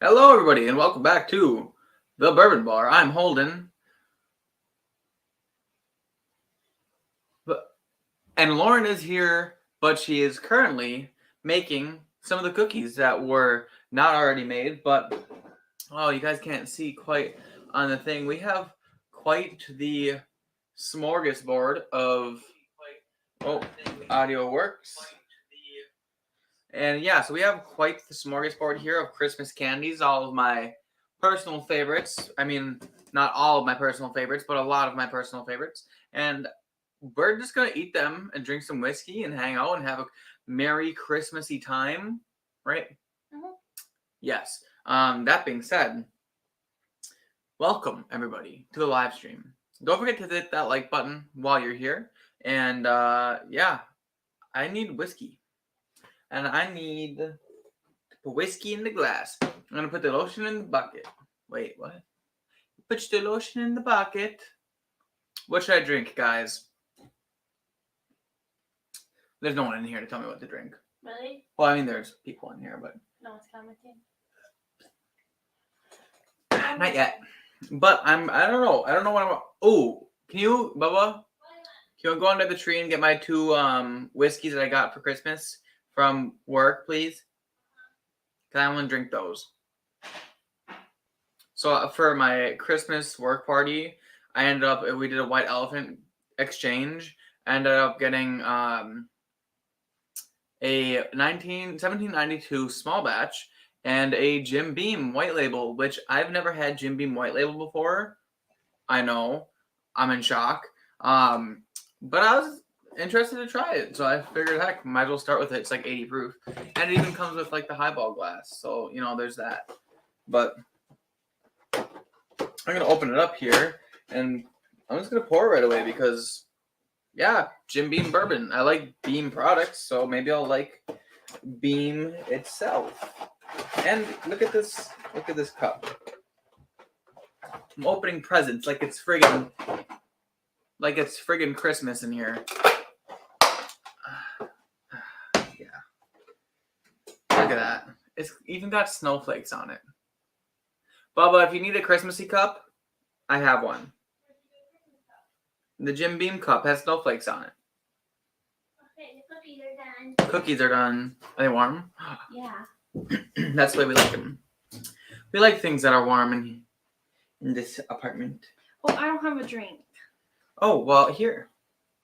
Hello, everybody, and welcome back to the Bourbon Bar. I'm Holden, and Lauren is here, but she is currently making some of the cookies that were not already made. But you guys can't see quite on the thing. We have quite the smorgasbord of audio works. And yeah, so we have quite the smorgasbord here of Christmas candies, all of my personal favorites. I mean, not all of my personal favorites, but a lot of my personal favorites. And we're just going to eat them and drink some whiskey and hang out and have a Merry Christmassy time, right? Mm-hmm. Yes. That being said, welcome, everybody, to the live stream. Don't forget to hit that like button while you're here. And yeah, I need whiskey. And I need to put whiskey in the glass. I'm going to put the lotion in the bucket. Wait, what? Put the lotion in the bucket. What should I drink, guys? There's no one in here to tell me what to drink. Really? Well, I mean, there's people in here, but... No one's commenting. Not yet. But I don't know. I don't know what I want. Oh, can you, Bubba? Can you go under the tree and get my two whiskeys that I got for Christmas from work, please? Because I want to drink those. So for my Christmas work party, we did a white elephant exchange. I ended up getting a 1792 small batch and a Jim Beam white label, which I've never had Jim Beam white label before. I know. I'm in shock. But I was interested to try it, so I figured, heck, might as well start with it. It's like 80 proof, and it even comes with like the highball glass, so there's that. But I'm gonna open it up here, and I'm just gonna pour it right away because, yeah, Jim Beam bourbon. I like Beam products, so maybe I'll like Beam itself. And look at this cup. I'm opening presents like it's friggin' Christmas in here. Yeah. Look at that. It's even got snowflakes on it. Bubba, if you need a Christmassy cup, I have one. The Jim Beam cup has snowflakes on it. Okay, the cookies are done. Cookies are done. Are they warm? Yeah. That's the way we like them. We like things that are warm in this apartment. Well, I don't have a drink. Oh, well, here.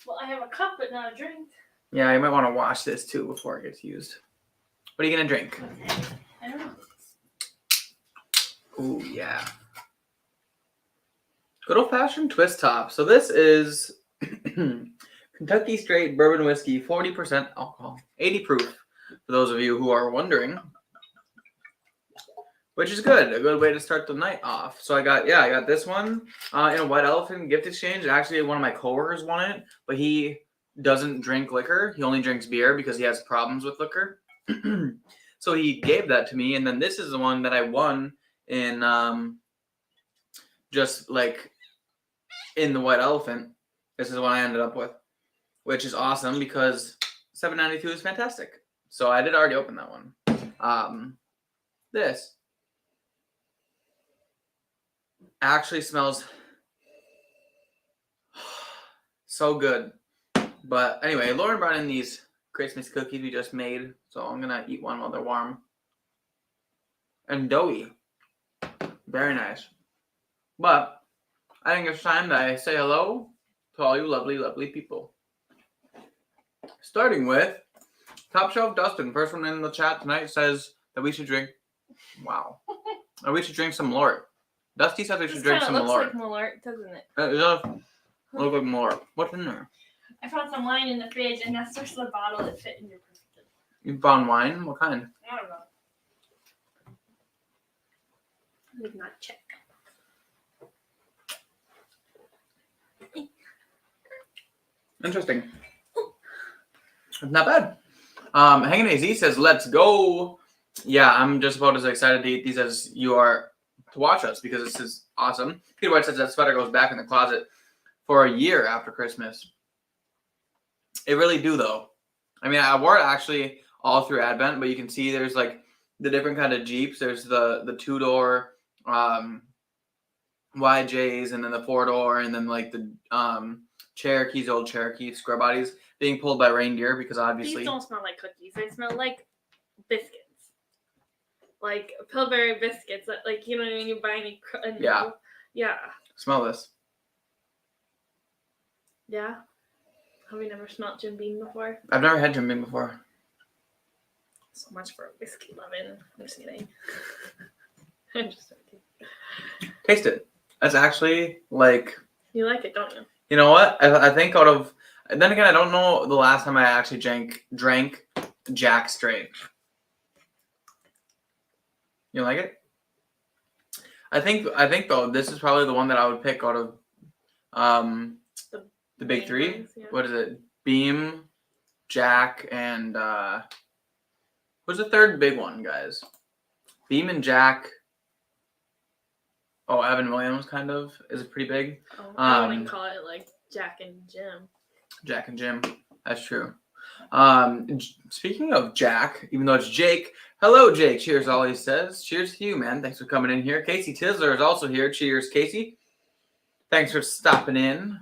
Well, I have a cup, but not a drink. Yeah, you might want to wash this too before it gets used. What are you going to drink? Okay. I don't know. Ooh, yeah. Good old-fashioned twist top. So this is Kentucky Straight Bourbon Whiskey, 40% alcohol, 80 proof, for those of you who are wondering. Which is good. A good way to start the night off. So I got this one in a White Elephant gift exchange. Actually, one of my coworkers won it, but he doesn't drink liquor. He only drinks beer because he has problems with liquor. So he gave that to me, and then this is the one that I won in just like in the White Elephant. This is the one I ended up with, which is awesome because $7.92 is fantastic. So I did already open that one. This actually smells so good. But anyway, Lauren brought in these Christmas cookies we just made, so I'm gonna eat one while they're warm. And doughy. Very nice. But I think it's time that I say hello to all you lovely, lovely people. Starting with Top Shelf Dustin. First one in the chat tonight says that we should drink. Wow. Or we should drink some Malort. Dusty says we should drink some Malort. It looks like Malort, doesn't it? It does look like Malort. What's in there? I found some wine in the fridge, and that's just the bottle that fit in your perfectly. You found wine? What kind? I don't know. I did not check. Interesting. Not bad. Hanging AZ says, let's go. Yeah, I'm just about as excited to eat these as you are to watch us because this is awesome. Peter White says that sweater goes back in the closet for a year after Christmas. It really do, though. I mean, I wore it actually all through Advent, but you can see there's like the different kind of Jeeps. There's the 2-door YJs, and then the 4-door, and then like the Cherokees, old Cherokee square bodies being pulled by reindeer because obviously These don't smell like cookies. They smell like biscuits. Like Pillsbury biscuits. Like, you know what I mean? You buy any. Yeah. Yeah. Smell this. Yeah. Have you never smelled Jim Beam before? I've never had Jim Beam before. So much for whiskey loving. I'm just kidding. I'm just joking. Taste it. That's actually like. You like it, don't you? You know what? I think out of. Then again, I don't know the last time I actually drank Jack straight. You like it? I think though this is probably the one that I would pick out of the big three. Ones, yeah. What is it? Beam, Jack, and what's the third big one, guys? Beam and Jack. Oh, Evan Williams kind of is pretty big. Oh, I wouldn't call it like Jack and Jim. Jack and Jim. That's true. Speaking of Jack, even though it's Jake, hello Jake. Cheers, always says. Cheers to you, man. Thanks for coming in here. Casey Tisler is also here. Cheers, Casey. Thanks for stopping in.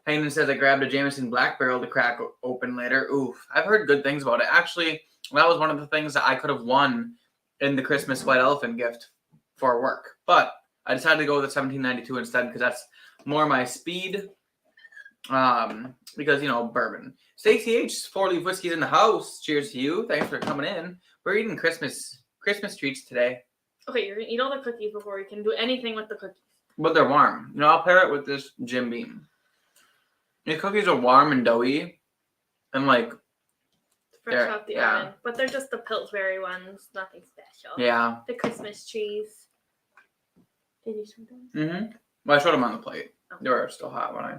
Hayden says I grabbed a Jameson Black Barrel to crack open later. Oof, I've heard good things about it. Actually, that was one of the things that I could have won in the Christmas White Elephant gift for work, but I decided to go with the 1792 instead because that's more my speed. Because, you know, bourbon. Stacey H, 4-leaf whiskey's in the house. Cheers to you. Thanks for coming in. We're eating Christmas treats today. Okay, you're gonna eat all the cookies before you can do anything with the cookies. But they're warm. You know, I'll pair it with this Jim Beam. These cookies are warm and doughy. And like Fresh out the oven. But they're just the Pillsbury ones. Nothing special. Yeah. The Christmas trees. Did you show them? Mm-hmm. Well, I showed them on the plate. Oh. They were still hot when I...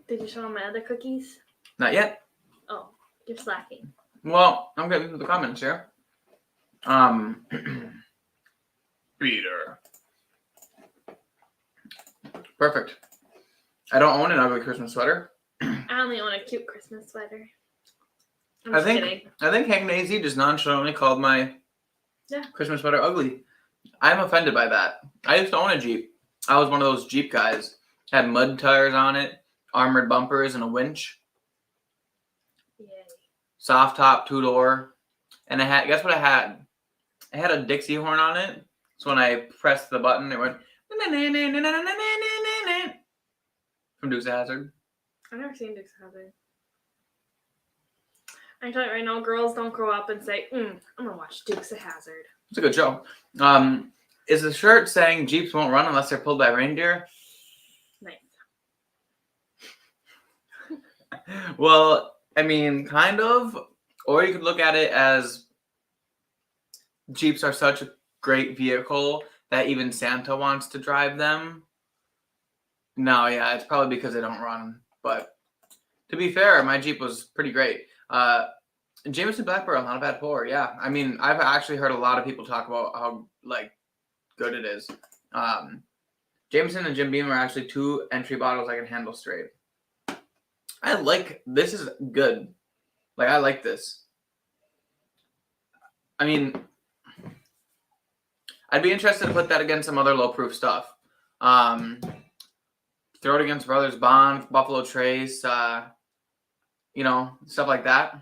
Did you show them my other cookies? Not yet. Oh, you're slacking. Well, I'm getting to the comments here. Peter. Perfect. I don't own an ugly Christmas sweater. I only own a cute Christmas sweater. I'm I just think kidding. Hank Nazy just nonchalantly called my Christmas sweater ugly. I'm offended by that. I used to own a Jeep. I was one of those Jeep guys. Had mud tires on it, armored bumpers, and a winch. Yay. Soft top 2-door. And I had, guess what I had? I had a Dixie horn on it. So when I pressed the button, it went from Dukes of Hazzard. I've never seen Dukes of Hazzard. I can tell you right now, girls don't grow up and say, I'm gonna watch Dukes of Hazzard. It's a good show. Is the shirt saying Jeeps won't run unless they're pulled by reindeer? Nice. Well, I mean, kind of. Or you could look at it as Jeeps are such a great vehicle that even Santa wants to drive them. No, yeah, it's probably because they don't run. But to be fair, my Jeep was pretty great. Jameson Black Barrel, not a bad pour. Yeah, I mean, I've actually heard a lot of people talk about how like good it is. Jameson and Jim Beam are actually 2 entry bottles I can handle straight. I like this is good. Like I like this. I mean, I'd be interested to put that against some other low proof stuff. Throw it against Brothers Bond, Buffalo Trace, you know, stuff like that.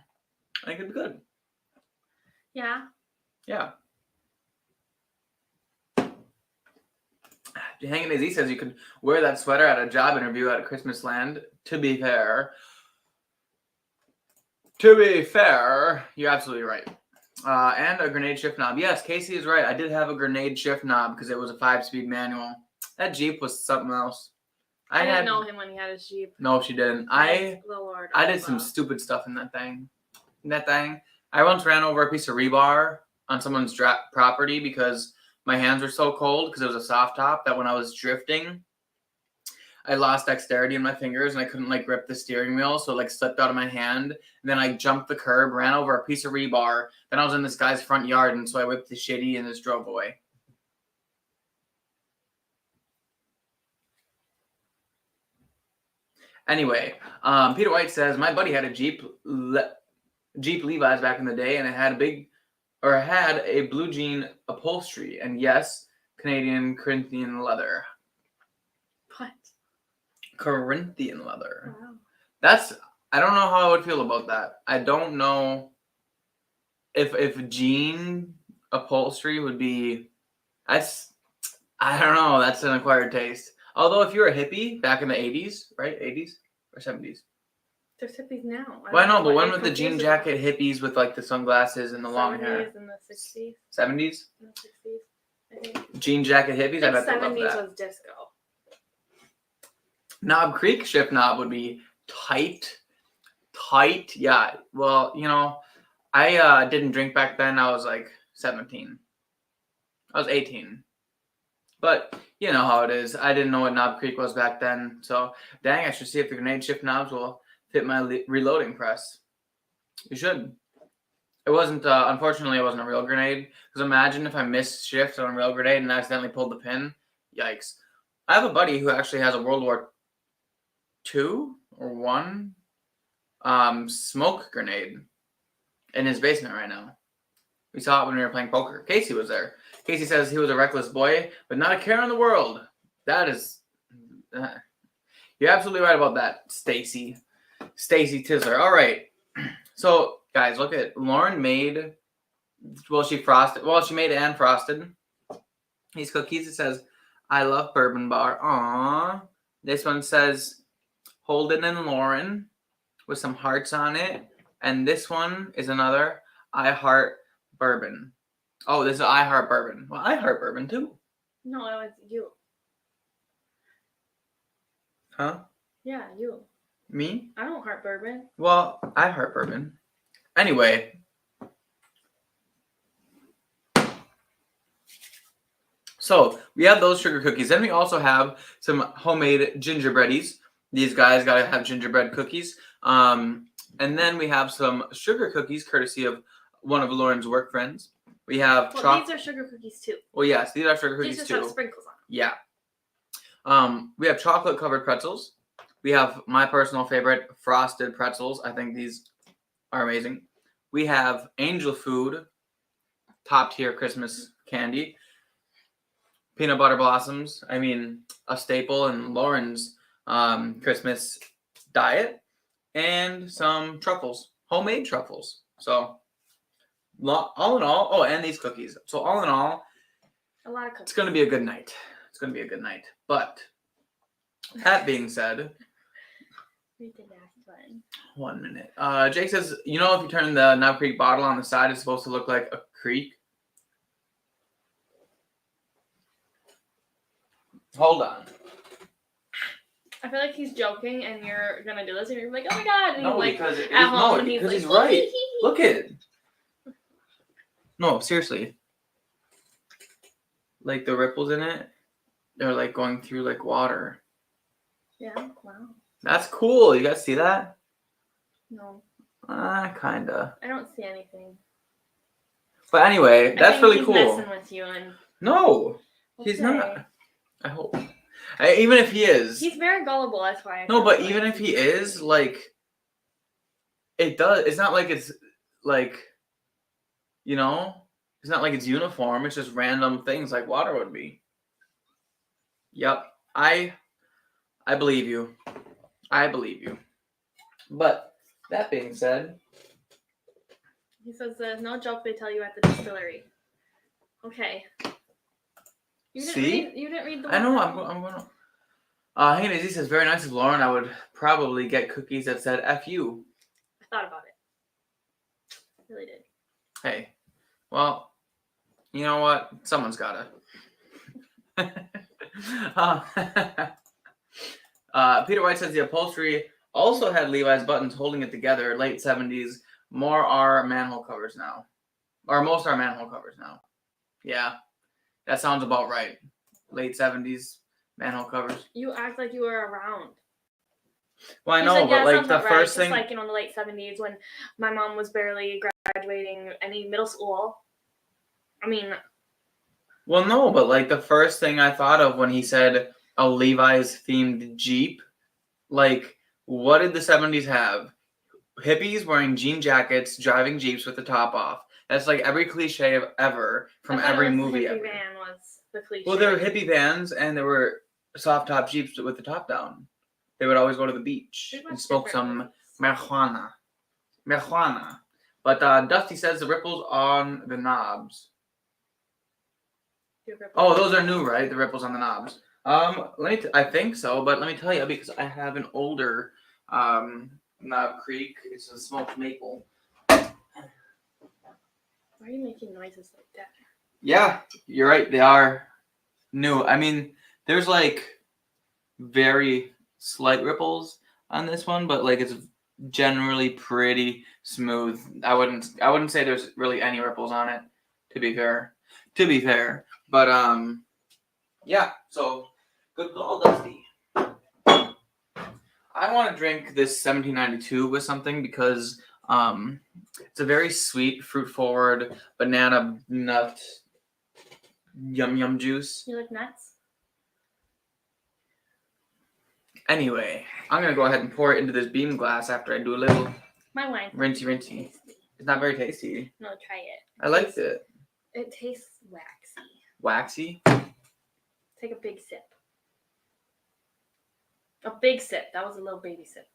I think it'd be good. Yeah. Yeah. Hanging as he says, you could wear that sweater at a job interview at Christmas Land. To be fair, you're absolutely right. And a grenade shift knob. Yes, Casey is right. I did have a grenade shift knob because it was a 5-speed manual. That Jeep was something else. I didn't know him when he had his Jeep. No, she didn't. I did some stupid stuff in that thing. I once ran over a piece of rebar on someone's property because my hands were so cold because it was a soft top that when I was drifting, I lost dexterity in my fingers and I couldn't like grip the steering wheel, so it like slipped out of my hand. And then I jumped the curb, ran over a piece of rebar. Then I was in this guy's front yard, and so I whipped the shitty and just drove away. Anyway, Peter White says, my buddy had a Jeep Jeep Levi's back in the day, and it had a blue jean upholstery, and yes, Canadian Corinthian leather. What? Corinthian leather. Wow. I don't know how I would feel about that. I don't know if jean upholstery would be. I don't know. That's an acquired taste. Although if you're a hippie back in the 80s, right? 80s or 70s? There's hippies now. Well, I know, but when with the jean jacket hippies with like the sunglasses and the long hair? 70s and the 60s. 70s? In the 60s, I think. Jean jacket hippies? I bet they love 70s that. was disco. Knob Creek shift knob would be tight. Yeah. Well, I didn't drink back then. I was like 17. I was 18. But you know how it is. I didn't know what Knob Creek was back then. So, dang, I should see if the grenade shift knobs will fit my reloading press. You should. It wasn't, unfortunately, it wasn't a real grenade. Because imagine if I missed shift on a real grenade and accidentally pulled the pin. Yikes. I have a buddy who actually has a World War II or I smoke grenade in his basement right now. We saw it when we were playing poker. Casey was there. Casey says he was a reckless boy, but not a care in the world. That is... you're absolutely right about that, Stacy. Stacy Tisler. All right. So, guys, look at Loren made... she made and frosted these cookies. It says, I love Bourbon Bar. Aww. This one says, Holden and Loren with some hearts on it. And this one is another I Heart Bourbon. Oh, this is I Heart Bourbon. Well, I heart bourbon too. No, it was you. Huh? Yeah, you. Me? I don't heart bourbon. Well, I heart bourbon. Anyway. So, we have those sugar cookies. Then we also have some homemade gingerbreadies. These guys got to have gingerbread cookies. And then we have some sugar cookies, courtesy of one of Lauren's work friends. We have these are sugar cookies too. Well, yes, these are sugar cookies these too. These just have sprinkles on them. Yeah. We have chocolate covered pretzels. We have my personal favorite, frosted pretzels. I think these are amazing. We have Angel Food, top tier Christmas candy. Peanut butter blossoms. I mean, a staple in Lauren's Christmas diet. And some truffles, homemade truffles. So, all in all, and these cookies. So, all in all, a lot of cookies. It's going to be a good night. It's going to be a good night. But, that being said, read the last one. 1 minute. Jake says, if you turn the Knob Creek bottle on the side, it's supposed to look like a creek. Hold on. I feel like he's joking, and you're gonna do this, and you're like, "Oh my god!" And No, he's because like, at home, and he's like, he's right. Look at it. No, seriously. Like the ripples in it, they're like going through like water. Yeah. Wow. That's cool. You guys see that? No. Kinda. I don't see anything. But anyway, that's really cool. He's messing with you, and no, he's not. I hope. Even if he is. He's very gullible, that's why. No, but even if he is, like, it's not like it's, like, it's not like it's uniform. It's just random things like water would be. Yep. I believe you. I believe you. But, that being said. He says there's no joke they tell you at the distillery. Okay. You didn't read the one. I know, I'm gonna. Hey, Maisie says, very nice of Lauren. I would probably get cookies that said F you. I thought about it. I really did. Hey, well, you know what? Someone's gotta. Peter White says the upholstery also had Levi's buttons holding it together, late 70s. More are manhole covers now. Or most are manhole covers now. Yeah. That sounds about right. Late 70s manhole covers. You act like you were around. Well, I know, but like the first just thing. Like, in the late 70s when my mom was barely graduating any middle school. I mean. Well, no, but like the first thing I thought of when he said a Levi's themed Jeep, like, what did the 70s have? hippies wearing jean jackets, driving jeeps with the top off. That's like every cliche ever from every movie hippie ever. van was the cliche. Well, there were hippie vans and there were soft top jeeps with the top down. They would always go to the beach and smoke some marijuana. But Dusty says the ripples on the knobs. Oh, those are new, right? The ripples on the knobs. I think so, but let me tell you because I have an older Knob Creek. It's a smoked maple. Why are you making noises like that? Yeah, you're right. They are new. I mean, there's like very slight ripples on this one, but like it's generally pretty smooth. I wouldn't say there's really any ripples on it, to be fair. But yeah, so good call, Dusty. I want to drink this 1792 with something because it's a very sweet, fruit forward banana nut yum juice. You like nuts? Anyway, I'm gonna go ahead and pour it into this beam glass after I do a little My wine's rinsey. It's not very tasty. No, try it. I liked it. It tastes waxy. Waxy? Take a big sip. A big sip. That was a little baby sip.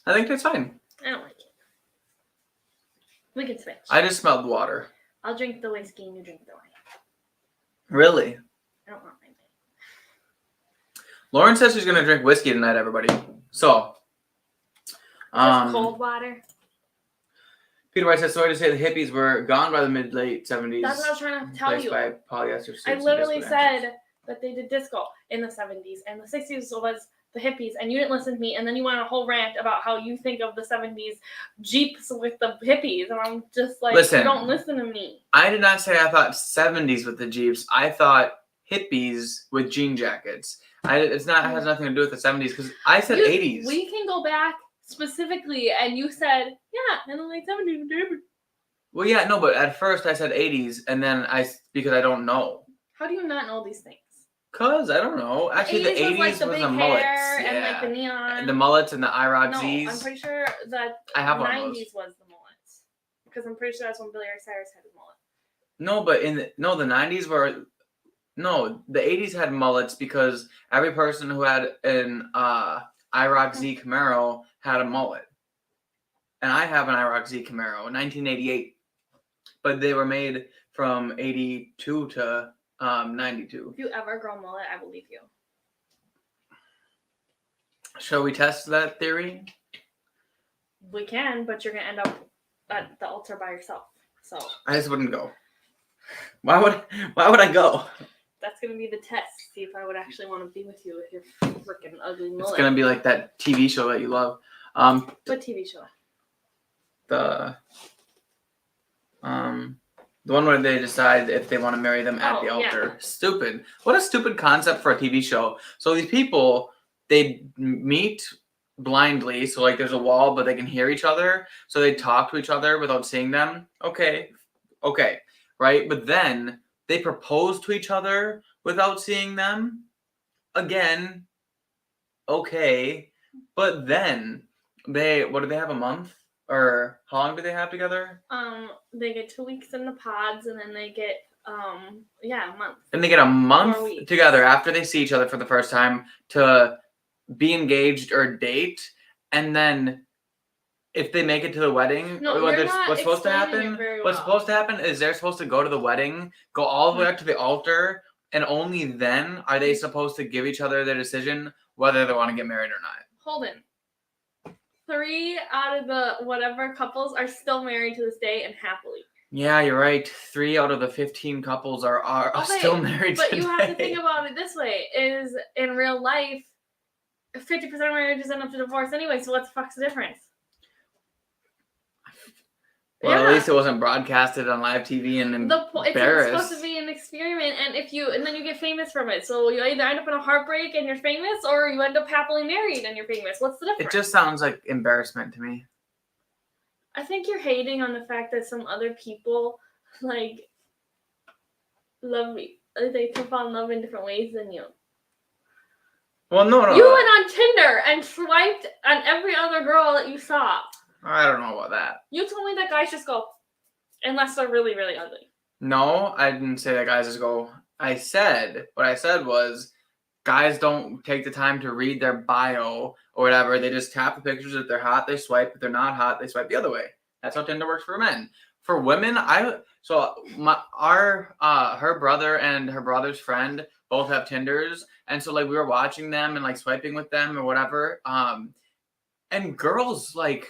I think that's fine. I don't like it. We can switch. I just smelled water. I'll drink the whiskey and you drink the wine. Really? I don't want my name. Lauren says she's gonna drink whiskey tonight, everybody. So, Just cold water. Peter White says, sorry to say the hippies were gone by the mid-late 70s. That's what I was trying to tell you. By polyester suits I and literally disco dancers. said that they did disco in the 70s and the 60s was the hippies, and you didn't listen to me, and then you went on a whole rant about how you think of the 70s Jeeps with the hippies, and I'm just like, Listen, you don't listen to me. I did not say I thought 70s with the Jeeps. I thought hippies with jean jackets. Has nothing to do with the 70s because I said 80s. We can go back specifically, and you said, yeah, in the late 70s. Well, yeah, no, but at first I said 80s, and then because I don't know. How do you not know these things? Cause I don't know. Actually, the 80s was the was big the hair mullets, and like the neon. The mullets and the IROC No, Z's. I'm pretty sure that I have the one of 90s those. was the mullets, because I'm pretty sure that's when Billy Ray Cyrus had his mullet. No, but the 90s were the 80s had mullets because every person who had an IROC Z Camaro had a mullet, and I have an IROC Z Camaro, 1988, but they were made from 82 to 92. If you ever grow a mullet, I believe you. Shall we test that theory? We can, but you're gonna end up at the altar by yourself. So I just wouldn't go. Why would I go? that's gonna be the test. See if I would actually want to be with you with your freaking ugly mullet. It's gonna be like that TV show that you love. What TV show? The one where they decide if they want to marry them at the altar. Yeah. Stupid. What a stupid concept for a TV show. So these people, they meet blindly. So like there's a wall, but they can hear each other. So they talk to each other without seeing them. Okay. Right? But then they propose to each other without seeing them. Again. Okay. But then what do they have, a month? Or how long do they have together? They get 2 weeks in the pods, and then they get a month. And they get a month together after they see each other for the first time to be engaged or date, and then if they make it to the wedding, what's supposed to happen? What's supposed to happen is they're supposed to go to the wedding, go all the way up to the altar, and only then are they supposed to give each other their decision whether they want to get married or not. Hold on. 3 out of the whatever couples are still married to this day and happily. Yeah, you're right. 3 out of the 15 couples are still married today. But you have to think about it this way: is in real life, 50% of marriages end up to divorce anyway. So what the fuck's the difference? Well, at least it wasn't broadcasted on live TV and embarrassed. It's supposed to be an experiment, and then you get famous from it. So you either end up in a heartbreak and you're famous, or you end up happily married and you're famous. What's the difference? It just sounds like embarrassment to me. I think you're hating on the fact that some other people like love me. They fall in love in different ways than you. Well, no. You went on Tinder and swiped on every other girl that you saw. I don't know about that. You told me that guys just go, unless they're really, really ugly. No, I didn't say that guys just go. What I said was, guys don't take the time to read their bio or whatever. They just tap the pictures. If they're hot, they swipe. If they're not hot, they swipe the other way. That's how Tinder works for men. For women, her brother and her brother's friend both have Tinders, and so like we were watching them and like swiping with them or whatever. And girls like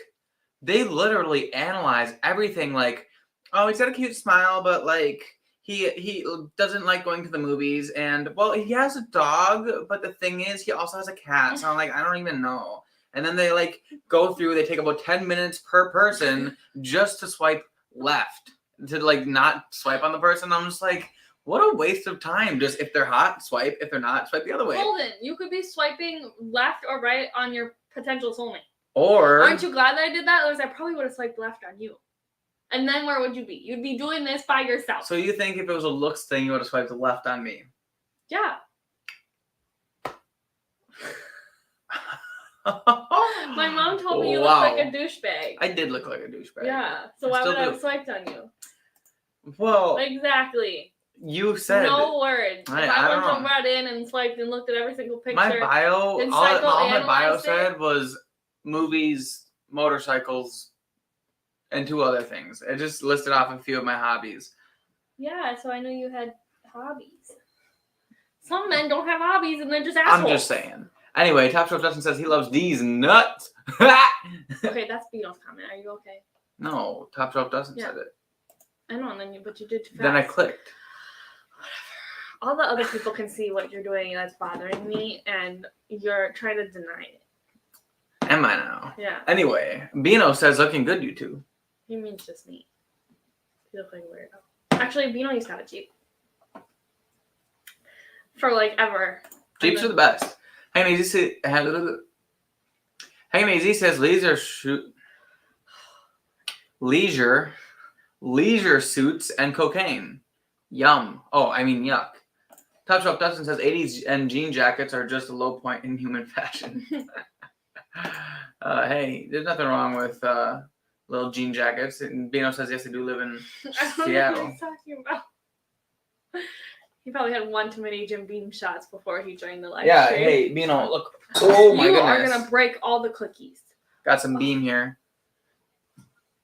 they literally analyze everything. Like, oh, he's got a cute smile, but like he doesn't like going to the movies, and well, he has a dog, but the thing is, he also has a cat. So I'm like, I don't even know. And then they like go through. They take about 10 minutes per person just to swipe left, to like not swipe on the person. I'm just like, what a waste of time. Just if they're hot, swipe. If they're not, swipe the other way. Holden, you could be swiping left or right on your potential soulmate. Or aren't you glad that I did that? Otherwise, I probably would have swiped left on you. And then where would you be? You'd be doing this by yourself. So you think if it was a looks thing, you would have swiped left on me? Yeah. My mom told me you look like a douchebag. I did look like a douchebag. Yeah. So why would I have swiped on you? Well, exactly. You said no words. If I don't went right in and swiped and looked at every single picture. My bio, all my bio said was movies, motorcycles, and 2 other things. It just listed off a few of my hobbies. Yeah, so I knew you had hobbies. Some men don't have hobbies and they're just assholes. I'm just saying. Anyway, Top Shelf Justin says he loves these nuts. Okay, that's Beano's comment. Are you okay? No, Top Shelf Justin said it. I know, but you did too fast. Then I clicked. Whatever. All the other people can see what you're doing and that's bothering me, and you're trying to deny it. Am I now? Yeah. Anyway, Beano says looking good, you two. He means just me. You look like a weirdo. Actually, Beano used to have a Jeep. For like ever. Jeeps are the best. Hey, Maisie says leisure suits and cocaine. Yum. Oh, I mean yuck. Top Shelf Dustin says 80s and jean jackets are just a low point in human fashion. Hey, there's nothing wrong with little jean jackets. And Bino says yes, they do live in Seattle. I don't know what he's talking about. He probably had one too many Jim Beam shots before he joined the live stream. Yeah, hey, Bino, look. Oh my goodness. You are going to break all the cookies. Got some Beam here.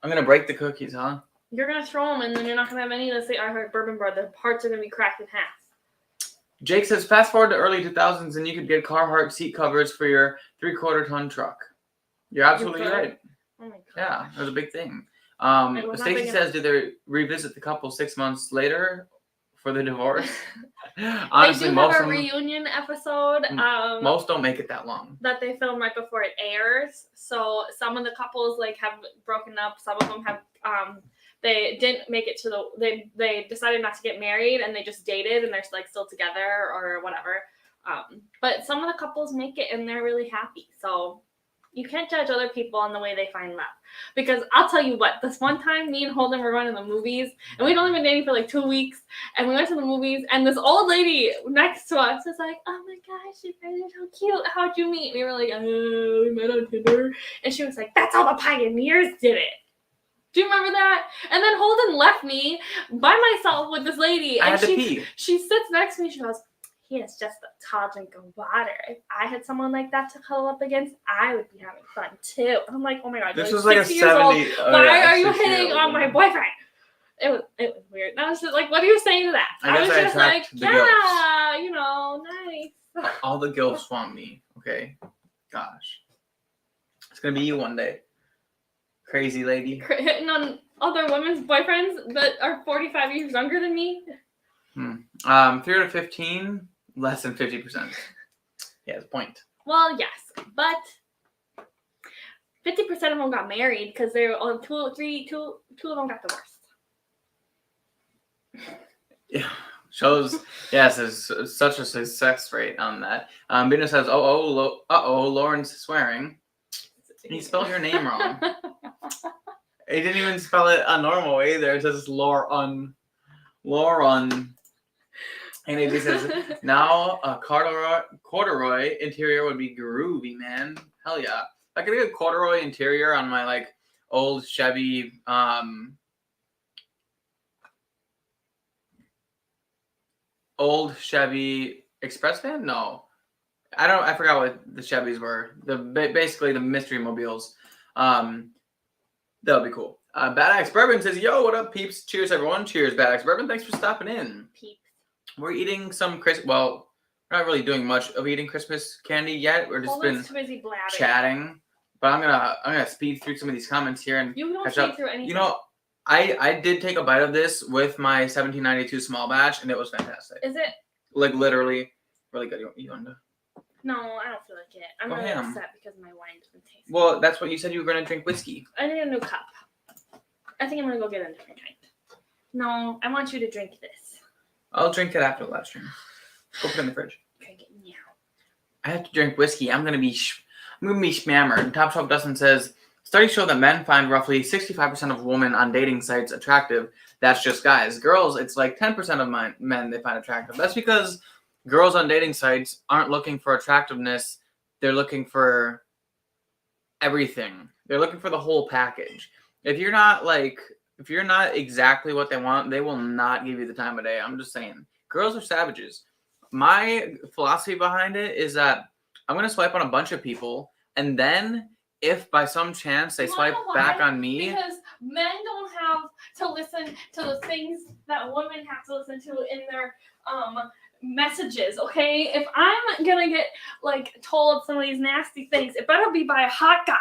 I'm going to break the cookies, huh? You're going to throw them, and then you're not going to have any of the I Heart Bourbon Bar. The parts are going to be cracked in half. Jake says, fast forward to early 2000s, and you could get Carhartt seat covers for your 3/4-ton truck. You're absolutely right. Oh my God. Yeah, it was a big thing. Stacy says, did they revisit the couple 6 months later for the divorce? Honestly, they do have a reunion episode. Most don't make it that long. That they film right before it airs. So some of the couples like have broken up. Some of them have they didn't make it to the they decided not to get married and they just dated and they're like still together or whatever. But some of the couples make it and they're really happy. So you can't judge other people on the way they find love. Because I'll tell you what, this one time me and Holden were going to the movies and we'd only been dating for like 2 weeks and we went to the movies and this old lady next to us was like, oh my gosh, you guys are so cute. How'd you meet? We were like, we met on Tinder. And she was like, that's how the pioneers did it. Do you remember that? And then Holden left me by myself with this lady. And I had to pee. She sits next to me. She goes, he is just a tall drink of water. If I had someone like that to cuddle up against, I would be having fun too. And I'm like, oh my God, this you're was like a 70. Why are you hitting on my woman. boyfriend? It was weird. And I was just like, what are you saying to that? I was just like, yeah, you know, nice. All the gilfs want me. Okay, gosh, it's gonna be you one day. Crazy lady. Hitting on other women's boyfriends that are 45 years younger than me. 3 out of 15, less than 50%. Yeah, it's a point. Well, yes, but 50% of them got married because they're on two of them got divorced. Yeah, shows. Yes, there's such a success rate on that. Bina says, Lauren's swearing. He spelled your name wrong. He didn't even spell it a normal way either. It says Lauren. And it just says, now a corduroy interior would be groovy, man. Hell yeah. If I could get a corduroy interior on my, like, old Chevy, Express van? No. I forgot what the Chevys were. Basically the mystery mobiles. That'll be cool. Bad Axe Bourbon says, yo, what up, peeps? Cheers, everyone. Cheers, Bad Axe Bourbon. Thanks for stopping in. Peeps. We're eating some well, we're not really doing much of eating Christmas candy yet. We're just been chatting. But I'm gonna speed through some of these comments here and you don't catch speed up. through anything. You know, I did take a bite of this with my 1792 small batch, and it was fantastic. Is it? Like, literally, really good. You want to? No, I don't feel like it. I'm Go really ham. upset because my wine doesn't taste good. Well, that's what you said you were going to drink whiskey. I need a new cup. I think I'm going to go get a different kind. No, I want you to drink this. I'll drink it after the live stream. Go put it in the fridge. Drink it now. I have to drink whiskey. I'm gonna be smammered. Top Shelf Dustin says, studies show that men find roughly 65% of women on dating sites attractive. That's just guys. Girls, it's like 10% of men they find attractive. That's because girls on dating sites aren't looking for attractiveness. They're looking for everything. They're looking for the whole package. If you're not exactly what they want, they will not give you the time of day. I'm just saying. Girls are savages. My philosophy behind it is that I'm going to swipe on a bunch of people, and then if by some chance they swipe back on me. Because men don't have to listen to the things that women have to listen to in their messages, okay? If I'm going to get, like, told some of these nasty things, it better be by a hot guy.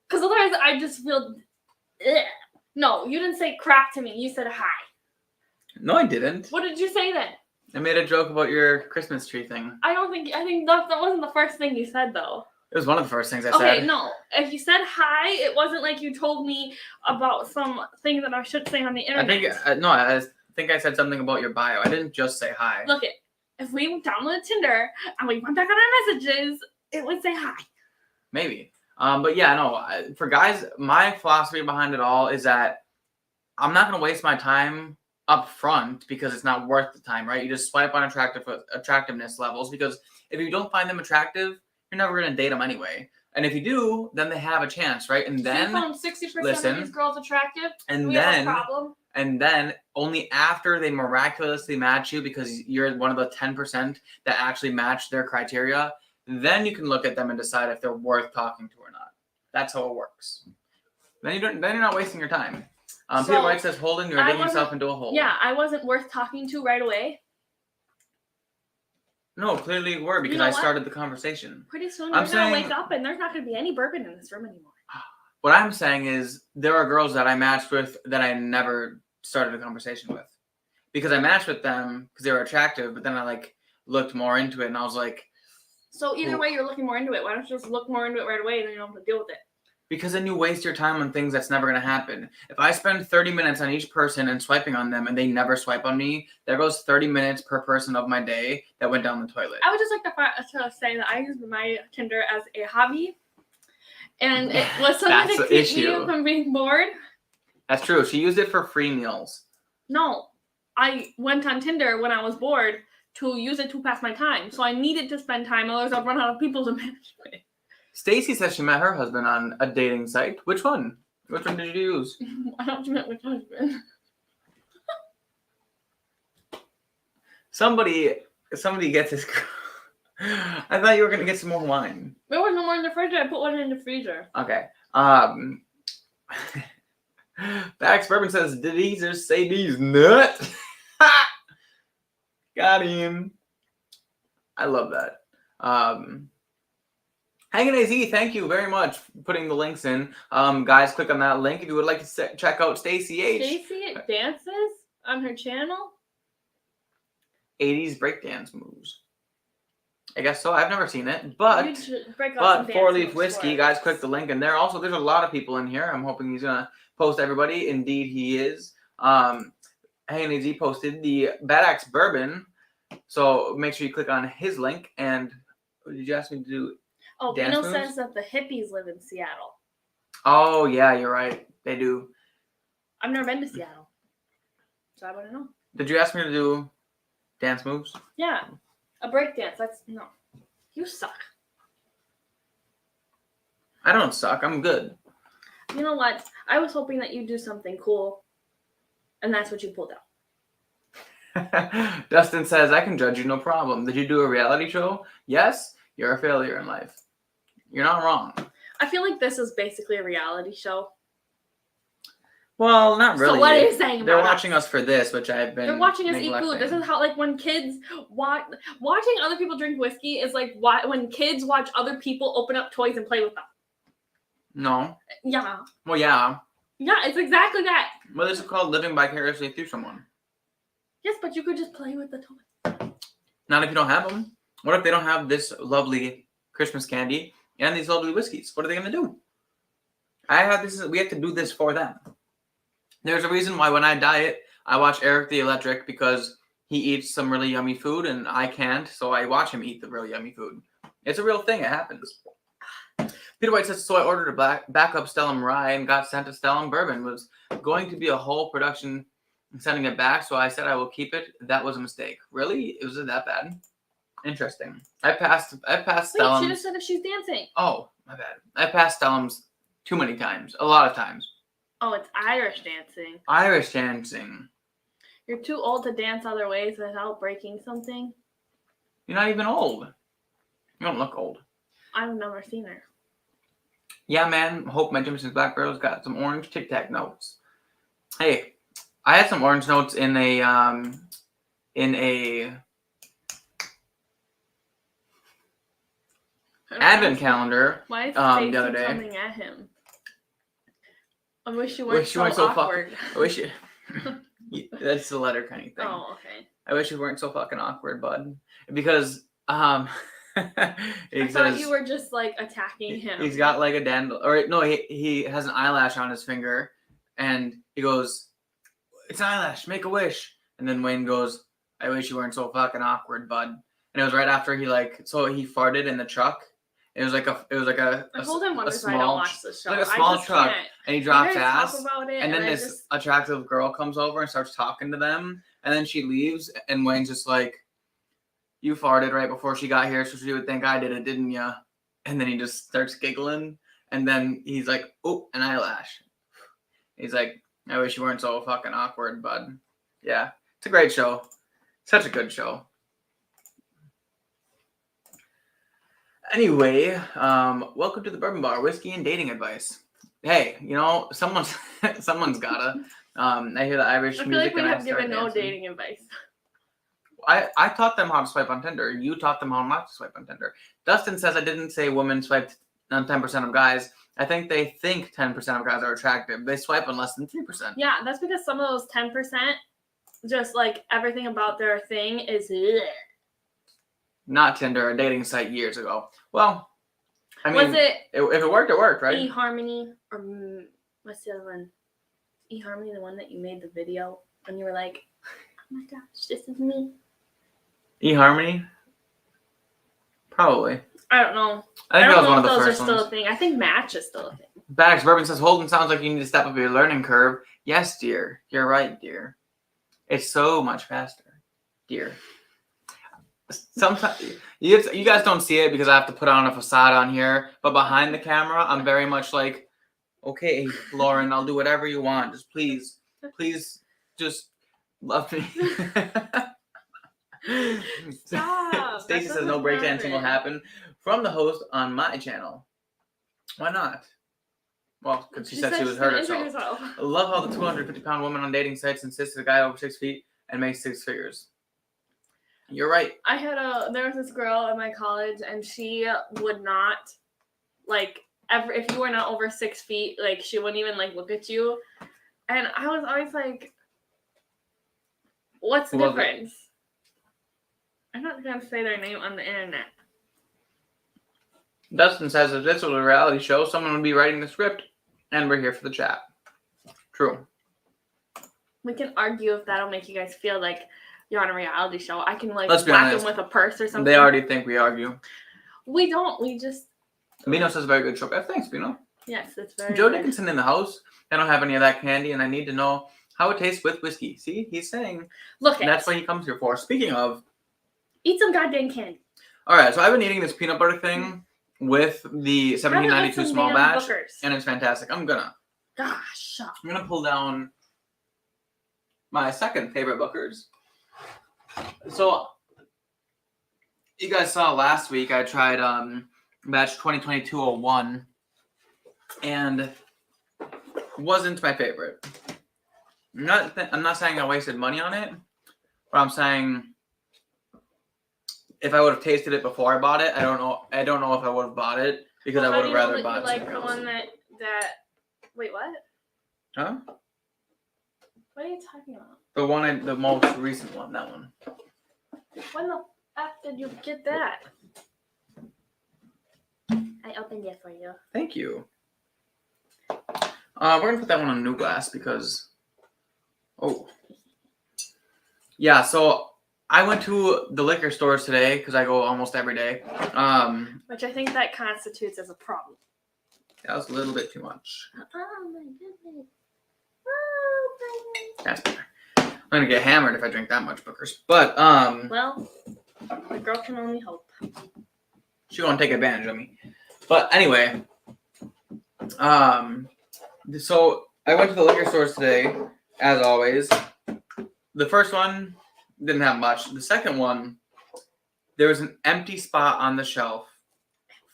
Because otherwise I just feel, ugh. No, you didn't say crap to me. You said hi. No, I didn't. What did you say then? I made a joke about your Christmas tree thing. I think that wasn't the first thing you said, though. It was one of the first things I said. Okay, no. If you said hi, it wasn't like you told me about some things that I should say on the internet. I think I said something about your bio. I didn't just say hi. Look, if we downloaded Tinder and we went back on our messages, it would say hi. Maybe. But yeah, no. For guys, my philosophy behind it all is that I'm not going to waste my time up front because it's not worth the time, right? You just swipe on attractiveness levels, because if you don't find them attractive, you're never going to date them anyway. And if you do, then they have a chance, right? And then you found 60% of these girls attractive. And we then have a problem. And then only after they miraculously match you, because you're one of the 10% that actually match their criteria, then you can look at them and decide if they're worth talking to or not. That's how it works. Then you're not wasting your time. Peter White says, Holden, you're digging yourself into a hole. Yeah, I wasn't worth talking to right away. No, clearly you were, because I started the conversation. Pretty soon you're going to wake up and there's not going to be any bourbon in this room anymore. What I'm saying is there are girls that I matched with that I never started a conversation with. Because I matched with them because they were attractive, but then I looked more into it and I was like... So either way you're looking more into it. Why don't you just look more into it right away and then you don't have to deal with it? Because then you waste your time on things that's never going to happen. If I spend 30 minutes on each person and swiping on them and they never swipe on me, there goes 30 minutes per person of my day that went down the toilet. I would just like to say that I use my Tinder as a hobby. And it was something to keep me from being bored. That's true. She used it for free meals. No. I went on Tinder when I was bored to use it to pass my time. So I needed to spend time, otherwise I'd run out of people to manage with. Stacy says she met her husband on a dating site. Which one? Which one did you use? I don't you met which husband. Somebody gets this. I thought you were gonna get some more wine. There was no more in the fridge. I put one in the freezer. Okay. Bax Bourbon says, did he just say these nuts? Got him. I love that. Hanging AZ, thank you very much for putting the links in. Guys, click on that link if you would like to check out Stacey H. Stacey dances on her channel? 80s breakdance moves. I guess so. I've never seen it, but 4-Leaf Whiskey, guys, click the link in there. Also, there's a lot of people in here. I'm hoping he's gonna post everybody. Indeed, he is. Hanging AZ posted the Bad Axe Bourbon, so make sure you click on his link. And did you ask me to do? Oh, Pino says that the hippies live in Seattle. Oh, yeah, you're right. They do. I've never been to Seattle, so I wouldn't know. Did you ask me to do Dance moves? Yeah. A break dance. That's no. You suck. I don't suck. I'm good. You know what? I was hoping that you'd do something cool. And that's what you pulled out. Dustin says, I can judge you, no problem. Did you do a reality show? Yes, you're a failure in life. You're not wrong. I feel like this is basically a reality show. Well, not really. So what are you saying They're about watching us for this, which I've been They're watching us eat neglecting. food. This is how, like, when kids watching other people drink whiskey is like when kids watch other people open up toys and play with them. No. Yeah. Well, yeah. Yeah, it's exactly that. Well, this is called living vicariously through someone. Yes, but you could just play with the toys. Not if you don't have them. What if they don't have this lovely Christmas candy and these lovely whiskeys? What are they going to do? We have to do this for them. There's a reason why when I diet, I watch Eric the Electric, because he eats some really yummy food and I can't, so I watch him eat the really yummy food. It's a real thing. It happens. Peter White says, so I ordered a backup Stellum Rye and got sent a Stellum Bourbon. It was going to be a whole production sending it back, so I said I will keep it. That was a mistake. Really? Was it that bad? Interesting. I passed Stellums. Wait, she just said if she's dancing. Oh, my bad. I passed Stellums too many times. A lot of times. Oh, it's Irish dancing. Irish dancing. You're too old to dance other ways without breaking something. You're not even old. You don't look old. I've never seen her. Yeah, man. Hope my Jimson's Black Girl's got some orange Tic Tac notes. Hey, I had some orange notes in a advent calendar. Why is the other day. coming at him? I wish you weren't so awkward. I wish you. That's the letter kind of thing. Oh, okay. I wish you weren't so fucking awkward, bud. Because I thought you were just like attacking him. He's got like a dandelion, or no, he has an eyelash on his finger, and he goes, "It's an eyelash. Make a wish." And then Wayne goes, "I wish you weren't so fucking awkward, bud." And it was right after he farted in the truck. It was like a I told him once I don't small, watch the show. like a small truck, can't. and he drops You guys ass. talk about it, And then this attractive girl comes over and starts talking to them, and then she leaves, and Wayne's just like, "You farted right before she got here, so she would think I did it, didn't ya?" And then he just starts giggling, and then he's like, "Oh, an eyelash." He's like, "I wish you weren't so fucking awkward, bud." Yeah, it's a great show. Such a good show. Anyway, welcome to the Bourbon Bar, whiskey and dating advice. Hey, someone's gotta. I hear the Irish I feel music like we and have I start given no dancing. dating advice. I taught them how to swipe on Tinder. You taught them how not to swipe on Tinder. Dustin says I didn't say women swiped on 10% of guys. I think they think 10% of guys are attractive. They swipe on less than 3%. Yeah, that's because some of those 10%, just like everything about their thing is bleh. Not Tinder, a dating site years ago. Well, I mean, Was it if it worked, it worked, right? eHarmony or what's the other one? eHarmony, the one that you made the video and you were like, "Oh my gosh, this is me." eHarmony? Probably. I don't know. I think that was one of the those first are still ones. a thing. I think Match is still a thing. Bax Bourbon says Holden sounds like you need to step up your learning curve. Yes, dear. You're right, dear. It's so much faster, dear. Sometimes you guys don't see it because I have to put on a facade on here, but behind the camera, I'm very much like, "Okay, Loren, I'll do whatever you want. Just please, just love me." Stop. Stacy That says no doesn't breakdancing will happen from the host on my channel. Why not? Well, because she said she was hurt herself. I love how the 250-pound woman on dating sites insists a guy over 6 feet and makes 6 figures. You're right. There was this girl in my college and she would not, like, ever, if you were not over 6 feet, like, she wouldn't even, like, look at you. And I was always like, what's the difference? I'm not going to say their name on the internet. Dustin says if this was a reality show, someone would be writing the script, and we're here for the chat. True. We can argue if that'll make you guys feel like you're on a reality show. I can, like, Let's be whack honest. them with a purse or something. They already think we argue. We don't. We just... Bino says very good show. Thanks, Bino. Yes, it's very Joe good. Dickinson in the house. I don't have any of that candy, and I need to know how it tastes with whiskey. See, he's saying Look and at that's what he comes here for. Speaking of, eat some goddamn candy. all right, so I've been eating this peanut butter thing with the Have it with 1792 some small damn batch, Bookers. and it's fantastic. I'm gonna Gosh. pull down my second favorite Bookers. So you guys saw last week I tried batch 2022-01 and wasn't my favorite. I'm not saying I wasted money on it, but I'm saying if I would have tasted it before I bought it, I don't know if I would have bought it because I would have rather bought like something the else. one that wait, what? Huh? What are you talking about? The one, the most recent one, that one. When the F did you get that? I opened it for you. Thank you. We're gonna put that one on new glass because, yeah. So I went to the liquor stores today because I go almost every day. Which I think that constitutes as a problem. That was a little bit too much. Oh my goodness. Oh my That's better. I'm gonna get hammered if I drink that much Bookers. But Well, the girl can only hope. she won't take advantage of me. But anyway, so I went to the liquor stores today, as always. The first one didn't have much. The second one, there was an empty spot on the shelf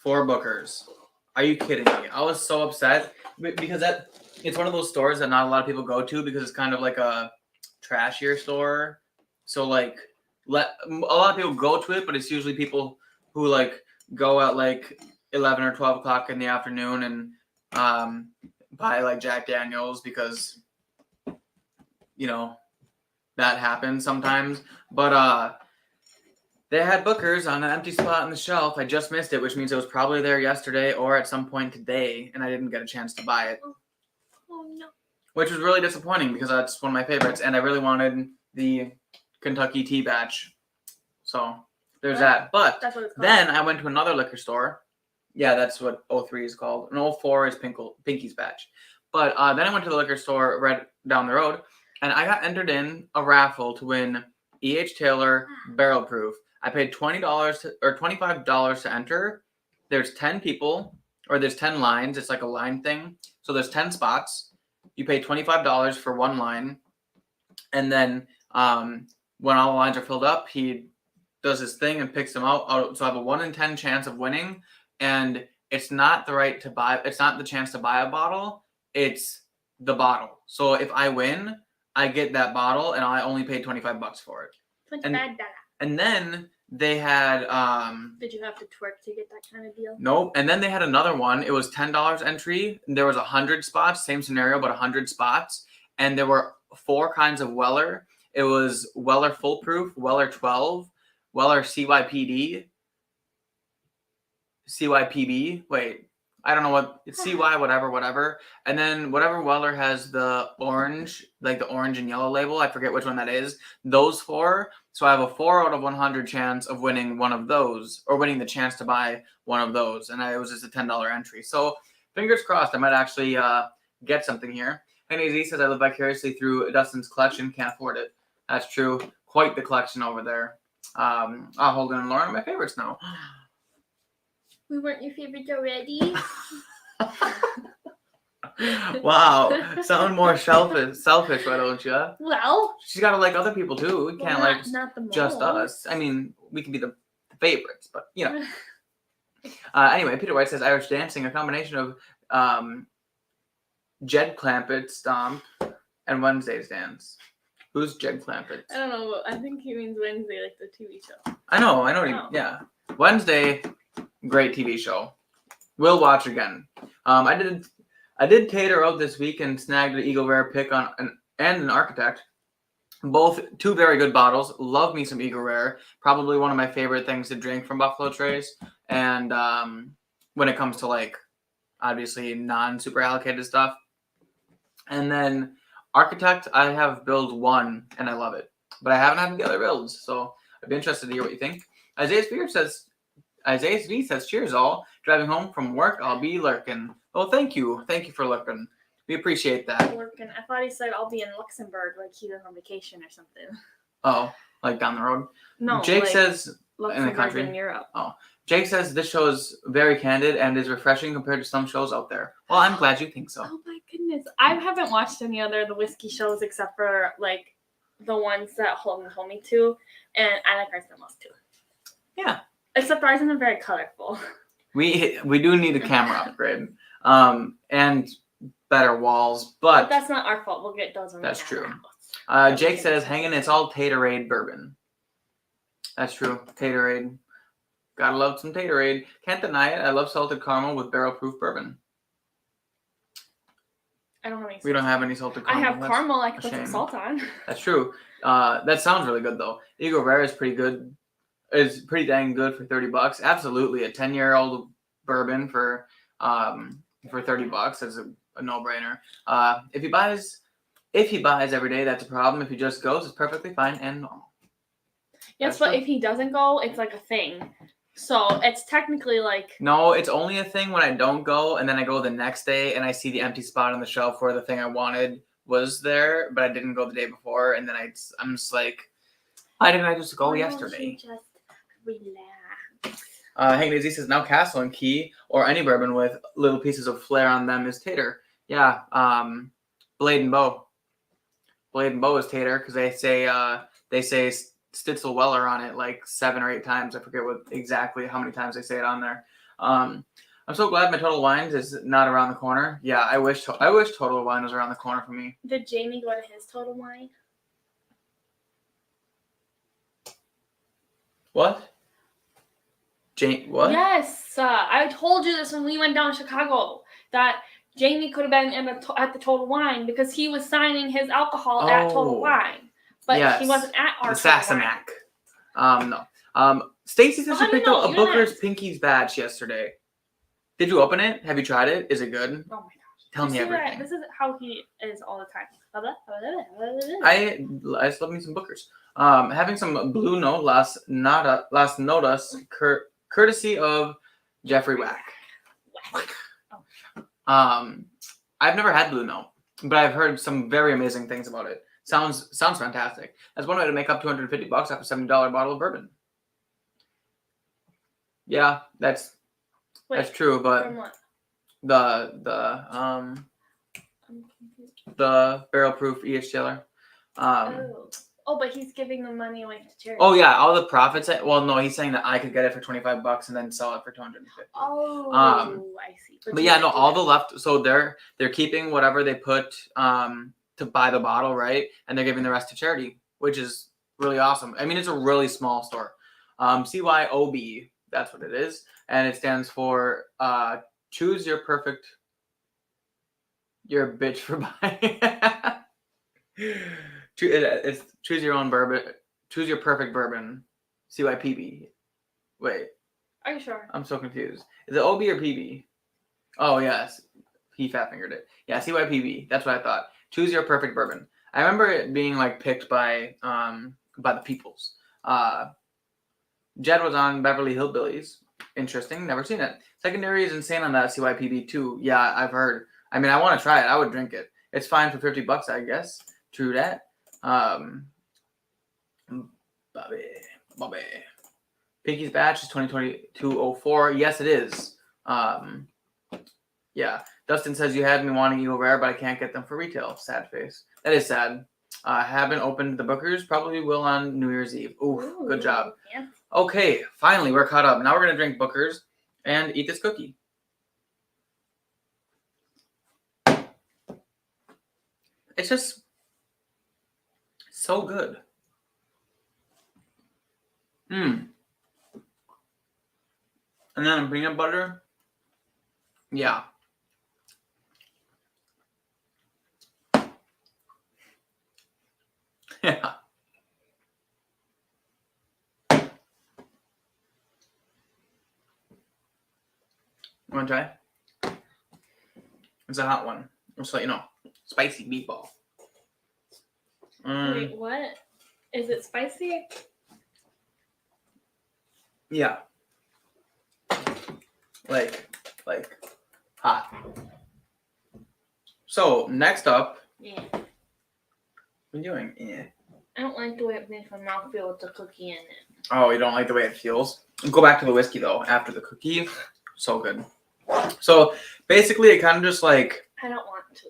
for Bookers. Are you kidding me? I was so upset because it's one of those stores that not a lot of people go to because it's kind of like a trashier store. So like, a lot of people go to it, but it's usually people who like go at like 11 or 12 o'clock in the afternoon and buy like Jack Daniels because that happens sometimes. But they had Bookers on an empty spot on the shelf. I just missed it, which means it was probably there yesterday or at some point today, and I didn't get a chance to buy it. Oh no. Which was really disappointing because that's one of my favorites, and I really wanted the Kentucky tea batch. So there's that. But That's what it's called. then I went to another liquor store. Yeah, that's what 03 is called. And 04 is Pinky's batch. But then I went to the liquor store right down the road, and I got entered in a raffle to win E.H. Taylor Barrel Proof. I paid $20 or $25 to enter. There's 10 people, or there's 10 lines. It's like a line thing. So there's 10 spots. You pay $25 for one line. And then when all the lines are filled up, he does his thing and picks them out. So I have a 1 in 10 chance of winning. And it's not it's not the chance to buy a bottle. It's the bottle. So if I win, I get that bottle and I only paid $25 for it. $25. And then they had Did you have to twerk to get that kind of deal? nope. And then they had another one. It was $10 entry. There was 100 spots, same scenario, but 100 spots. And there were 4 kinds of Weller. It was Weller Full Proof, Weller 12, Weller CYPD, CYPB. Wait, I don't know what it's CY whatever. And then whatever Weller has the orange, like the orange and yellow label. I forget which one that is. Those 4. So I have a 4 out of 100 chance of winning one of those, or winning the chance to buy one of those. And it was just a $10 entry. So fingers crossed, I might actually get something here. And AZ says I live vicariously through Dustin's collection. Can't afford it. That's true. Quite the collection over there. Holden and Loren are my favorites now. We weren't your favorites already. Wow, sound more selfish, why don't you? Well, She's got to like other people too. We can't like not the just most. us. I mean, we can be the favorites, but Anyway, Peter White says Irish dancing, a combination of Jed Clampett stomp and Wednesday's dance. Who's Jed Clampett? I don't know. I think he means Wednesday, like the TV show. I know. Yeah, Wednesday, great TV show. We'll watch again. I did cater out this week and snagged an Eagle Rare pick and an Architect. Both 2 very good bottles. Love me some Eagle Rare. Probably one of my favorite things to drink from Buffalo Trace. And when it comes to like obviously non-super allocated stuff. And then Architect, I have build 1 and I love it. But I haven't had the other builds. So I'd be interested to hear what you think. Isaiah V says, cheers all. Driving home from work, I'll be lurking. Oh, thank you. Thank you for lurking. We appreciate that. Working. I thought he said I'll be in Luxembourg, like he was on vacation or something. Oh, like down the road? No, Jake like says Luxembourg country. in Europe. Oh. Jake says this show is very candid and is refreshing compared to some shows out there. Well, I'm glad you think so. Oh my goodness. I haven't watched any other of the whiskey shows except for like the ones that Holden told me to, and I like ours the most too. Yeah. Except ours isn't very colorful. We do need a camera upgrade. And better walls, but that's not our fault. We'll get those when that's we true. have a Jake says hanging it's all Taterade bourbon. That's true. Taterade. Gotta love some Taterade. Can't deny it. I love salted caramel with barrel proof bourbon. I don't have any. We don't have any salted I caramel. have caramel. I can put some shame. salt on. That's true. That sounds really good though. Eagle Rare is pretty good. It's pretty dang good for $30. Absolutely, a 10-year-old bourbon for $30 is a no-brainer. If he buys every day, that's a problem. If he just goes, it's perfectly fine and normal. Yes, That's but true. if he doesn't go, it's like a thing. So it's technically like. No, it's only a thing when I don't go, and then I go the next day and I see the empty spot on the shelf where the thing I wanted was there, but I didn't go the day before, and then I'm just like, why didn't I just go yesterday? Just relax. Hank Daisy says now Castle and Key or any bourbon with little pieces of flair on them is Tater. Yeah, Blade and Bow. Blade and Bow is Tater because they say Stitzel Weller on it like 7 or 8 times. I forget exactly how many times they say it on there. I'm so glad my Total Wines is not around the corner. Yeah, I wish Total Wine was around the corner for me. Did Jamie go to his Total Wine? What? Jane? What? Yes, I told you this when we went down to Chicago that Jamie could have been at the Total Wine because he was signing his alcohol at Total Wine, but yes. he wasn't at our the Total Wine. No. Stacy says she picked up a You're Booker's not. Pinkies badge yesterday. Did you open it? Have you tried it? Is it good? Oh my gosh! Tell me everything. This is how he is all the time. I just love me some Bookers. Having some Blue Note Las Notas courtesy of Jeffrey Wack. I've never had Blue Note, but I've heard some very amazing things about it. Sounds fantastic. That's one way to make up $250 off a $70 bottle of bourbon. Yeah, that's true, but From what? the barrel proof E.H. Taylor. But he's giving the money away to charity. Oh yeah, all the profits. Well, no, he's saying that I could get it for $25 and then sell it for $250. Oh, I see. But yeah, no, all the left. So they're keeping whatever they put to buy the bottle, right? And they're giving the rest to charity, which is really awesome. I mean, it's a really small store. CYOB, that's what it is, and it stands for choose your perfect. You're a bitch for buying. It's choose your own bourbon. Choose your perfect bourbon. CYPB. Wait. Are you sure? I'm so confused. Is it OB or PB? Oh yes, he fat fingered it. Yeah, CYPB. That's what I thought. Choose your perfect bourbon. I remember it being like picked by the Peoples. Jed was on Beverly Hillbillies. Interesting. Never seen it. Secondary is insane on that CYPB too. Yeah, I've heard. I mean, I want to try it. I would drink it. It's fine for $50, I guess. True that. Bobby. Pinky's batch is 2022-04. Yes, it is. Yeah. Dustin says you had me wanting Eagle Rare, but I can't get them for retail. Sad face. That is sad. Haven't opened the Bookers. Probably will on New Year's Eve. Ooh, good job. Yeah. Okay, finally we're caught up. Now we're gonna drink Bookers and eat this cookie. It's just so good. And then peanut butter. Yeah. Yeah. You want to try? It's a hot one. Just to let you know. Spicy meatball. Wait, what? Is it spicy? Yeah. Like hot. So next up, Yeah. what are you doing? Yeah. I don't like the way it makes my mouth feel with the cookie in it. Oh, you don't like the way it feels? Go back to the whiskey though. After the cookie, so good. So basically, it kind of just like. I don't want to.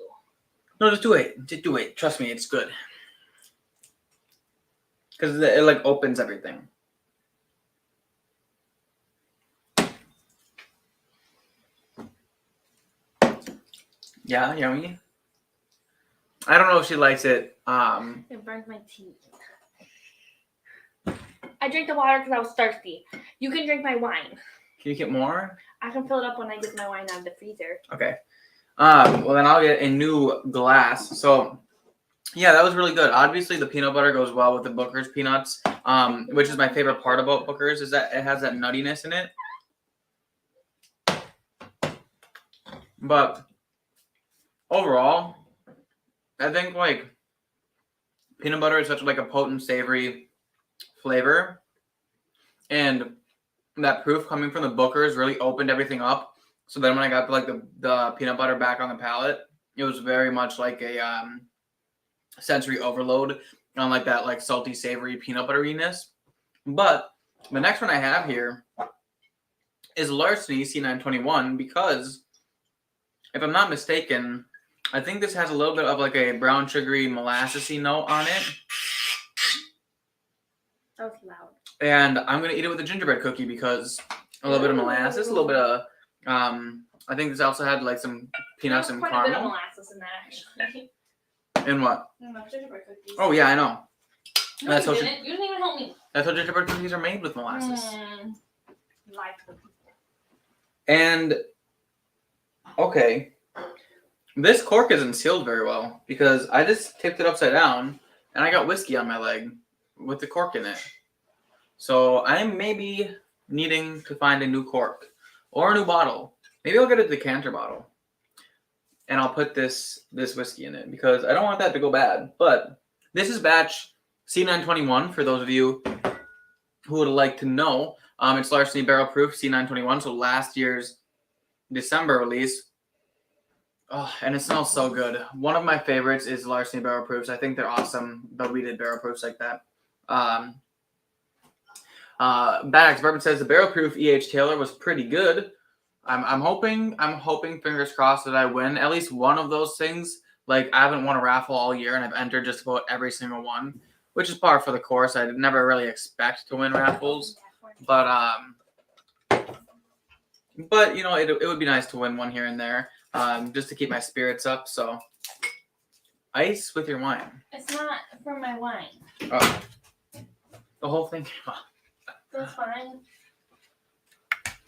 No, just do it. Just do it. Trust me, it's good. Because it like opens everything. Yeah, yummy. I don't know if she likes it. It burns my teeth. I drank the water because I was thirsty. You can drink my wine. Can you get more? I can fill it up when I get my wine out of the freezer. Okay. Well, then I'll get a new glass. So, yeah, that was really good. Obviously, the peanut butter goes well with the Booker's peanuts, which is my favorite part about Booker's, is that it has that nuttiness in it. But overall, I think like peanut butter is such like a potent, savory flavor, and that proof coming from the Booker's really opened everything up. So then when I got like the peanut butter back on the palate, it was very much like a sensory overload on like that like salty, savory peanut butteriness. But the next one I have here is Larceny C921 because if I'm not mistaken, I think this has a little bit of like a brown sugary molassesy note on it. That was loud. And I'm gonna eat it with a gingerbread cookie because a little bit of molasses, a little bit of I think this also had like some peanuts and quite a bit of caramel. molasses in that actually. In what? Gingerbread cookies. Oh yeah, I know. No, That's you what didn't. You didn't even help me. That's how gingerbread cookies are made with molasses. Lied to the people. And okay, this cork isn't sealed very well because I just tipped it upside down and I got whiskey on my leg with the cork in it. So I am maybe needing to find a new cork or a new bottle. Maybe I'll get a decanter bottle and I'll put this whiskey in it because I don't want that to go bad. But this is batch C921 for those of you who would like to know. It's Larceny Barrel Proof C921, so last year's December release. Oh, and it smells so good. One of my favorites is Larceny Barrel Proofs. I think they're awesome, the weeded barrel proofs like that. Badax Bourbon says the barrel proof E.H. Taylor was pretty good. I'm hoping, fingers crossed, that I win at least one of those things. Like, I haven't won a raffle all year, and I've entered just about every single one, which is par for the course. I never really expect to win raffles, but you know, it would be nice to win one here and there, just to keep my spirits up. So, ice with your wine. It's not for my wine. Oh, the whole thing. That's fine.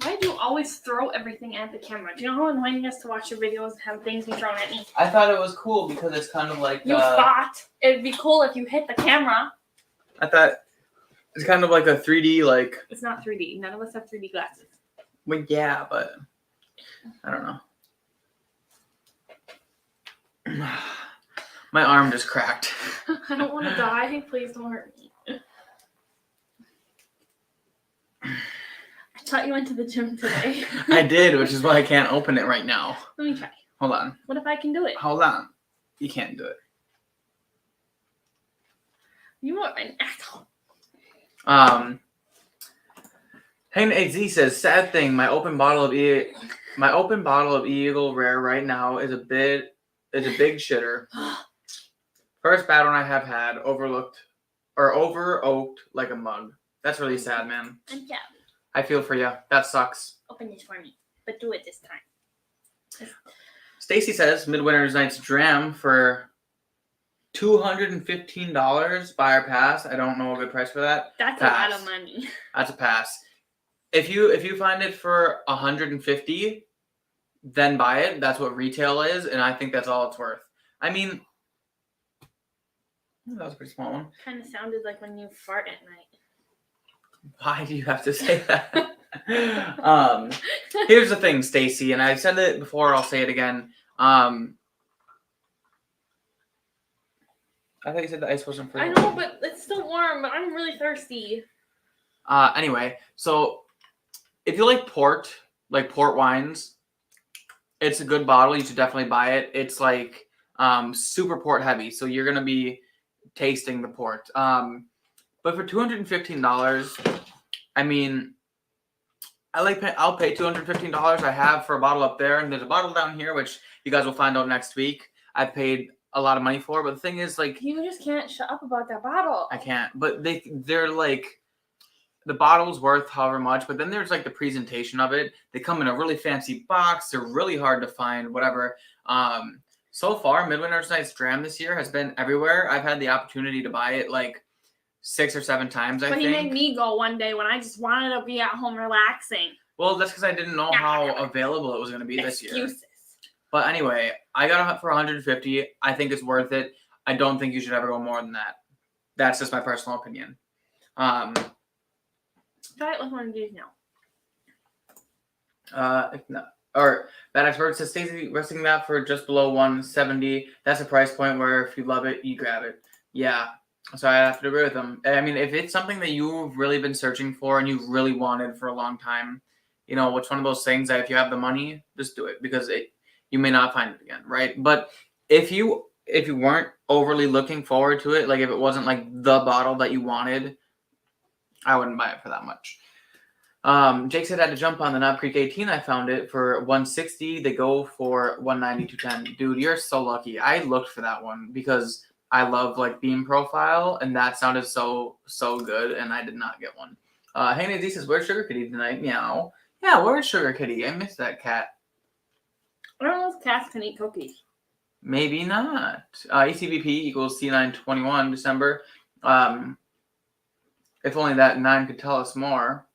Why do you always throw everything at the camera? Do you know how annoying it is to watch your videos and have things be thrown at me? I thought it was cool because it's kind of like... You thought it'd be cool if you hit the camera. I thought it's kind of like a 3D, like... It's not 3D. None of us have 3D glasses. Well, yeah, but... I don't know. My arm just cracked. I don't want to die. Please don't hurt me. I thought you went to the gym today. I did, which is why I can't open it right now. Let me try. Hold on. What if I can do it? Hold on. You can't do it. You are an asshole. Hayden AZ says, sad thing, my open bottle of Eagle Rare right now is a big shitter. First bad one I have had, over oaked like a mug. That's really sad, man. I'm sorry. I feel for you. That sucks. Open this for me, but do it this time. Stacy says Midwinter's Night's Dram for $215 buyer pass. I don't know a good price for that. That's Pass. a lot of money. That's a pass. If you find it for $150, then buy it. That's what retail is, and I think that's all it's worth. I mean, that was a pretty small one. Kind of sounded like when you fart at night. Why do you have to say that? Here's the thing, Stacy, and I said it before. I'll say it again. I thought you said the ice wasn't I frozen. know, but it's still warm. But I'm really thirsty. Anyway, so if you like port wines, it's a good bottle. You should definitely buy it. It's like super port heavy, so you're gonna be tasting the port. But for $215, I mean, I'll pay $215. I have for a bottle up there, and there's a bottle down here, which you guys will find out next week. I paid a lot of money for, but the thing is, like, You just can't shut up about that bottle. I can't. But they're like, the bottle's worth however much, but then there's like the presentation of it. They come in a really fancy box. They're really hard to find. Whatever. So far, Midwinter's Night's Dram this year has been everywhere. I've had the opportunity to buy it like 6 or 7 times, I think. But he made me go one day when I just wanted to be at home relaxing. Well, that's because I didn't know how available it was going to be this year. Excuses. But anyway, I got it for $150. I think it's worth it. I don't think you should ever go more than that. That's just my personal opinion. Try it with one of these now. If not, or that expert says Stacey resting that for just below 170. That's a price point where if you love it, you grab it. Yeah. So I have to agree with them. I mean, if it's something that you've really been searching for and you've really wanted for a long time, you know, it's one of those things that if you have the money, just do it, because you may not find it again, right? But if you weren't overly looking forward to it, like if it wasn't like the bottle that you wanted, I wouldn't buy it for that much. Jake said I had to jump on the Knob Creek 18. I found it for $160. They go for $190 to $210. Dude, you're so lucky. I looked for that one because I love like Beam Profile, and that sounded so good, and I did not get one. Hey Nadie says, "Where's Sugar Kitty tonight?" Meow. Yeah, where's Sugar Kitty? I missed that cat. I don't know if cats can eat cookies. Maybe not. ECBP equals C921 December. If only that 9 could tell us more.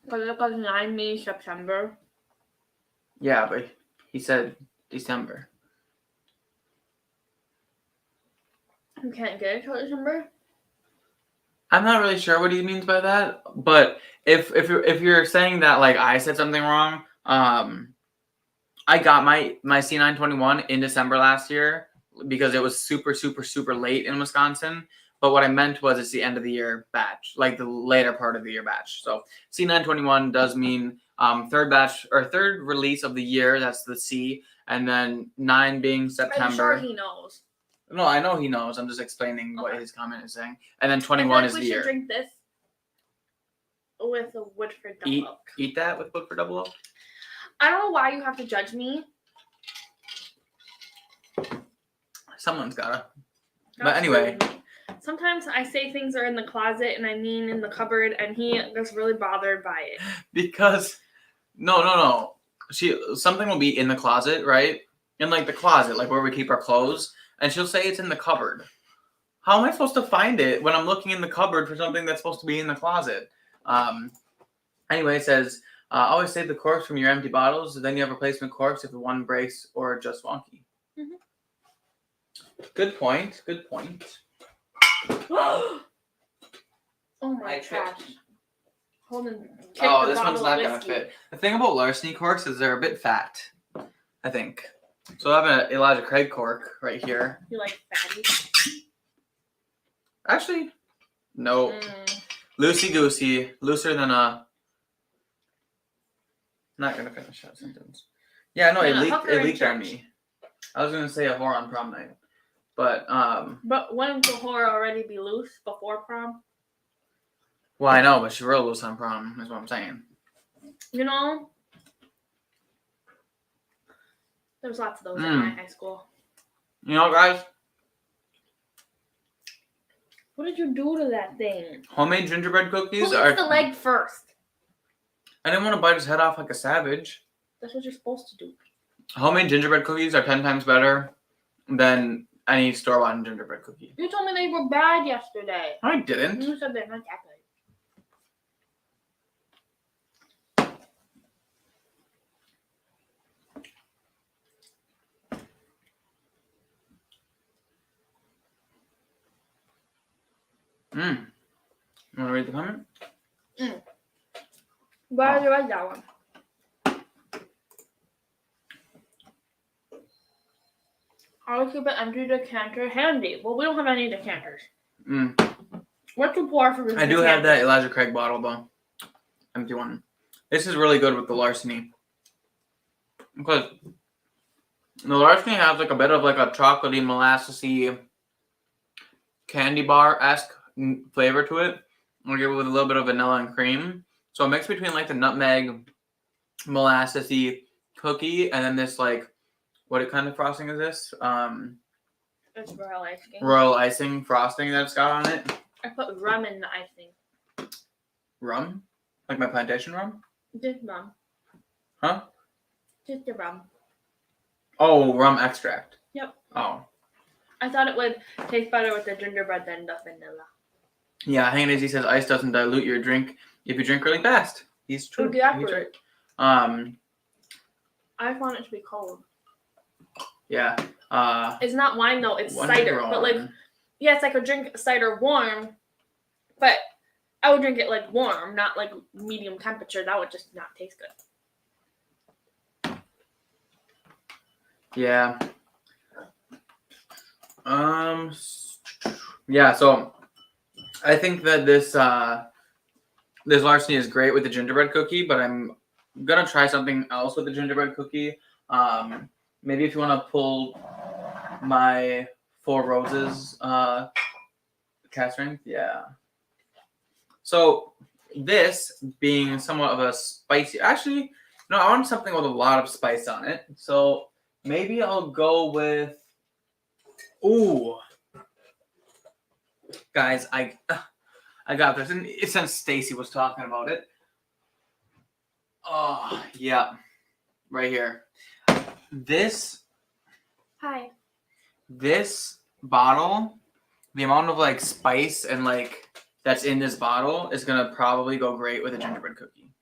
Because 9 means September. Yeah, but he said December. You can't get it till December? I'm not really sure what he means by that, but if you're saying that like I said something wrong, I got my C921 in December last year because it was super late in Wisconsin. But what I meant was it's the end of the year batch, like the later part of the year batch. So C921 does mean third batch or third release of the year. That's the C, and then 9 being September. I'm sure he knows. No, I know he knows. I'm just explaining what his comment is saying. And then 21 I feel like is the we year. should drink this with a Woodford Double Oak. Eat that with Woodford Double Oak? I don't know why you have to judge me. Someone's gotta. But anyway. Sometimes I say things are in the closet and I mean in the cupboard, and he gets really bothered by it. Because, no. Something will be in the closet, right? In like the closet, like where we keep our clothes. And she'll say it's in the cupboard. How am I supposed to find it when I'm looking in the cupboard for something that's supposed to be in the closet? Anyway, it says, always save the corks from your empty bottles. Then you have replacement corks if the one breaks or just wonky. Mm-hmm. Good point. Oh my gosh. Hold on. Oh, this one's not going to fit. The thing about larceny corks is they're a bit fat, I think. So I have an Elijah Craig cork right here. You like fatty? Actually, no. Loosey-goosey. Looser than a... Not going to finish that sentence. Yeah, no, it leaked on me. I was going to say a whore on prom night. But wouldn't the whore already be loose before prom? Well, I know, but she real loose on prom, is what I'm saying. You know, there was lots of those in my high school. You know, guys? What did you do to that thing? Homemade gingerbread cookies Who eats the leg first? I didn't want to bite his head off like a savage. That's what you're supposed to do. Homemade gingerbread cookies are 10 times better than any store-bought gingerbread cookie. You told me they were bad yesterday. I didn't. You said they're not that good. You want to read the comment? Why did you write that one? I would keep an empty decanter handy. Well, we don't have any decanters. What to pour for this? I do have that Elijah Craig bottle, though. Empty one. This is really good with the larceny. because the larceny has like a bit of like a chocolatey, molassesy candy bar-esque flavor to it. I'll give it with a little bit of vanilla and cream. So a mix between like the nutmeg, molassesy cookie, and then this like, what kind of frosting is this? It's royal icing. Royal icing frosting that it's got on it. I put rum in the icing. Rum? Like my plantation rum? Just rum. Huh? Just the rum. Oh, rum extract. Yep. Oh. I thought it would taste better with the gingerbread than the vanilla. Yeah, Hangnazy says ice doesn't dilute your drink if you drink really fast. He's true. Exactly. He's right. I want it to be cold. Yeah. It's not wine though, it's cider. But like, yes, I could drink cider warm, but I would drink it like warm, not like medium temperature. That would just not taste good. Yeah. Yeah, so I think that this larceny is great with the gingerbread cookie, but I'm gonna try something else with the gingerbread cookie. Maybe if you want to pull my Four Roses cast strength, yeah. So this being somewhat of a spicy, actually, no, I want something with a lot of spice on it. So maybe I'll go with, ooh, guys, I got this, and since Stacy was talking about it. Oh yeah, right here. This bottle, the amount of like spice and like that's in this bottle is gonna probably go great with a gingerbread cookie.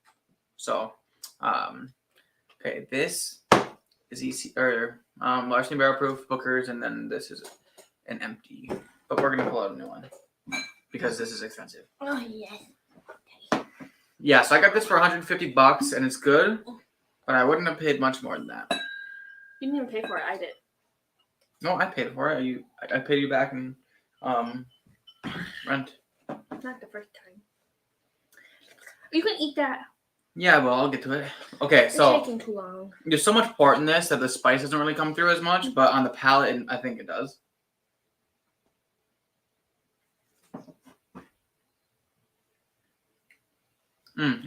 So, okay, this is easy or larceny barrel proof Booker's, and then this is an empty. But we're gonna pull out a new one because this is expensive. Oh yes. Okay. Yeah, so I got this for $150 and it's good, but I wouldn't have paid much more than that. You didn't even pay for it. I did. No, I paid for it. I paid you back in rent. Not the first time. You can eat that. Yeah, well, I'll get to it. Okay, It's so taking too long. there's so much port in this that the spice doesn't really come through as much, but on the palate, I think it does.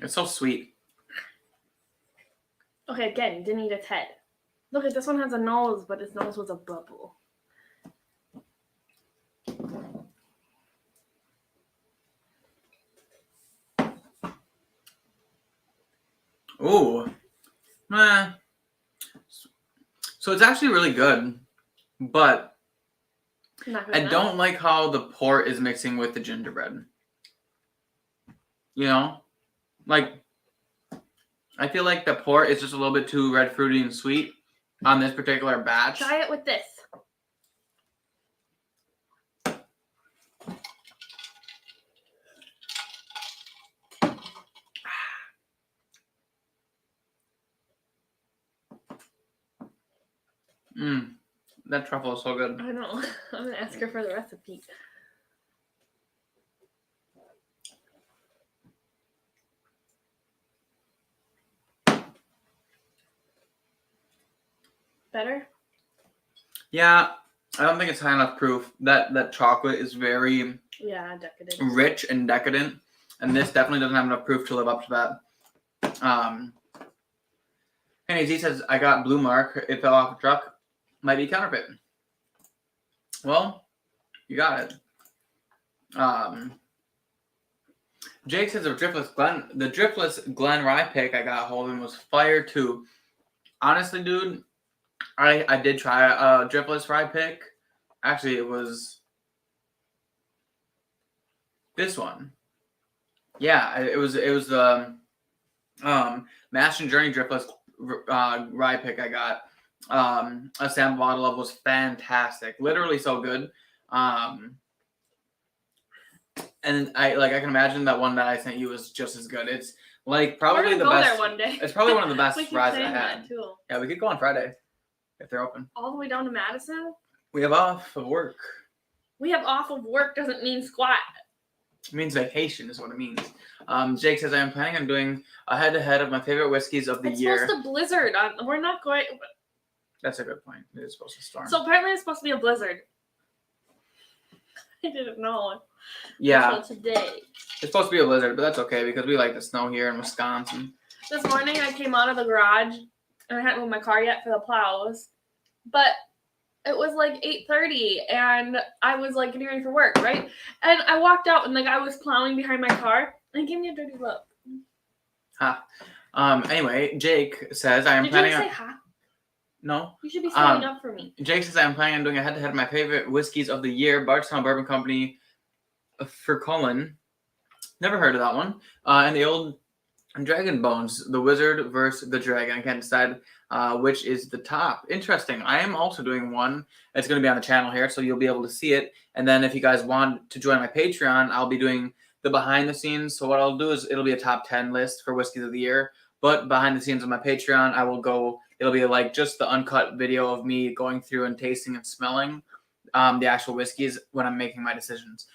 It's so sweet. Okay, again, didn't eat its head. Look at this one has a nose, but its nose was a bubble. Ooh. So it's actually really good, but I don't like how the port is mixing with the gingerbread. You know? Like, I feel like the port is just a little bit too red fruity and sweet on this particular batch. Try it with this. That truffle is so good. I know. I'm gonna ask her for the recipe. Better? Yeah, I don't think it's high enough proof. That chocolate is very decadent. rich and decadent, and this definitely doesn't have enough proof to live up to that. Henny Z says, I got blue mark. It fell off a truck. Might be counterfeit. Well, you got it. Jake says the Driftless Glen Rye pick I got holding was fire too. Honestly, dude, I did try a Driftless Rye pick. Actually, it was this one. Yeah, it was the Master and Journey Driftless Rye pick I got. A sample bottle of was fantastic, literally so good. And I can imagine that one that I sent you was just as good. It's like probably the best. There one day. It's probably one of the best We keep rides saying I had. that, too. Yeah, we could go on Friday if they're open. All the way down to Madison? We have off of work. We have off of work doesn't mean squat. It means vacation is what it means. Jake says, I am planning on doing a head-to-head of my favorite whiskeys of the year. It's supposed to blizzard. We're not going... That's a good point. It is supposed to storm. So apparently it's supposed to be a blizzard. I didn't know. Yeah. Until today. It's supposed to be a blizzard, but that's okay because we like the snow here in Wisconsin. This morning I came out of the garage and I hadn't moved my car yet for the plows. But it was like 8:30 and I was like getting ready for work, right? And I walked out and the guy was plowing behind my car and he gave me a dirty look. Anyway, Jake says I am Did planning you on... say ha? No. You should be standing up for me. Jake says I'm planning on doing a head-to-head of my favorite whiskeys of the year, Bardstown Bourbon Company for Cullen. Never heard of that one. And the old Dragon Bones, the Wizard versus the Dragon. I can't decide which is the top. Interesting. I am also doing one. It's going to be on the channel here, so you'll be able to see it. And then if you guys want to join my Patreon, I'll be doing the behind the scenes. So what I'll do is it'll be a top 10 list for whiskeys of the year. But behind the scenes on my Patreon, I will go... It'll be like just the uncut video of me going through and tasting and smelling the actual whiskeys when I'm making my decisions.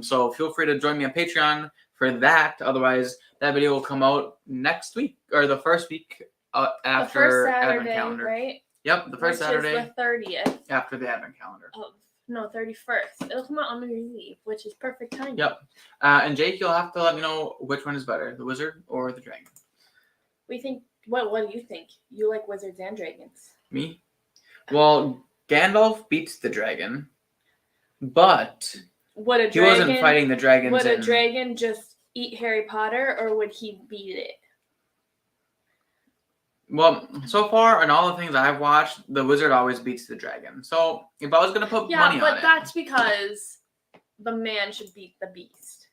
So feel free to join me on Patreon for that. Otherwise, that video will come out next week or the first week after the first Saturday, Advent calendar. Right? Yep, the first Saturday. Which is the 30th. After the Advent calendar. Oh, no, 31st. It'll come out on New Year's Eve, which is perfect timing. Yep. And Jake, you'll have to let me know which one is better, the Wizard or the Dragon. We think... What do you think? You like wizards and dragons. Me? Well, Gandalf beats the dragon, but would a he wasn't fighting the dragons. Would a dragon just eat Harry Potter, or would he beat it? Well, so far in all the things I've watched, the wizard always beats the dragon. So if I was gonna put money on it, yeah, but that's because the man should beat the beast.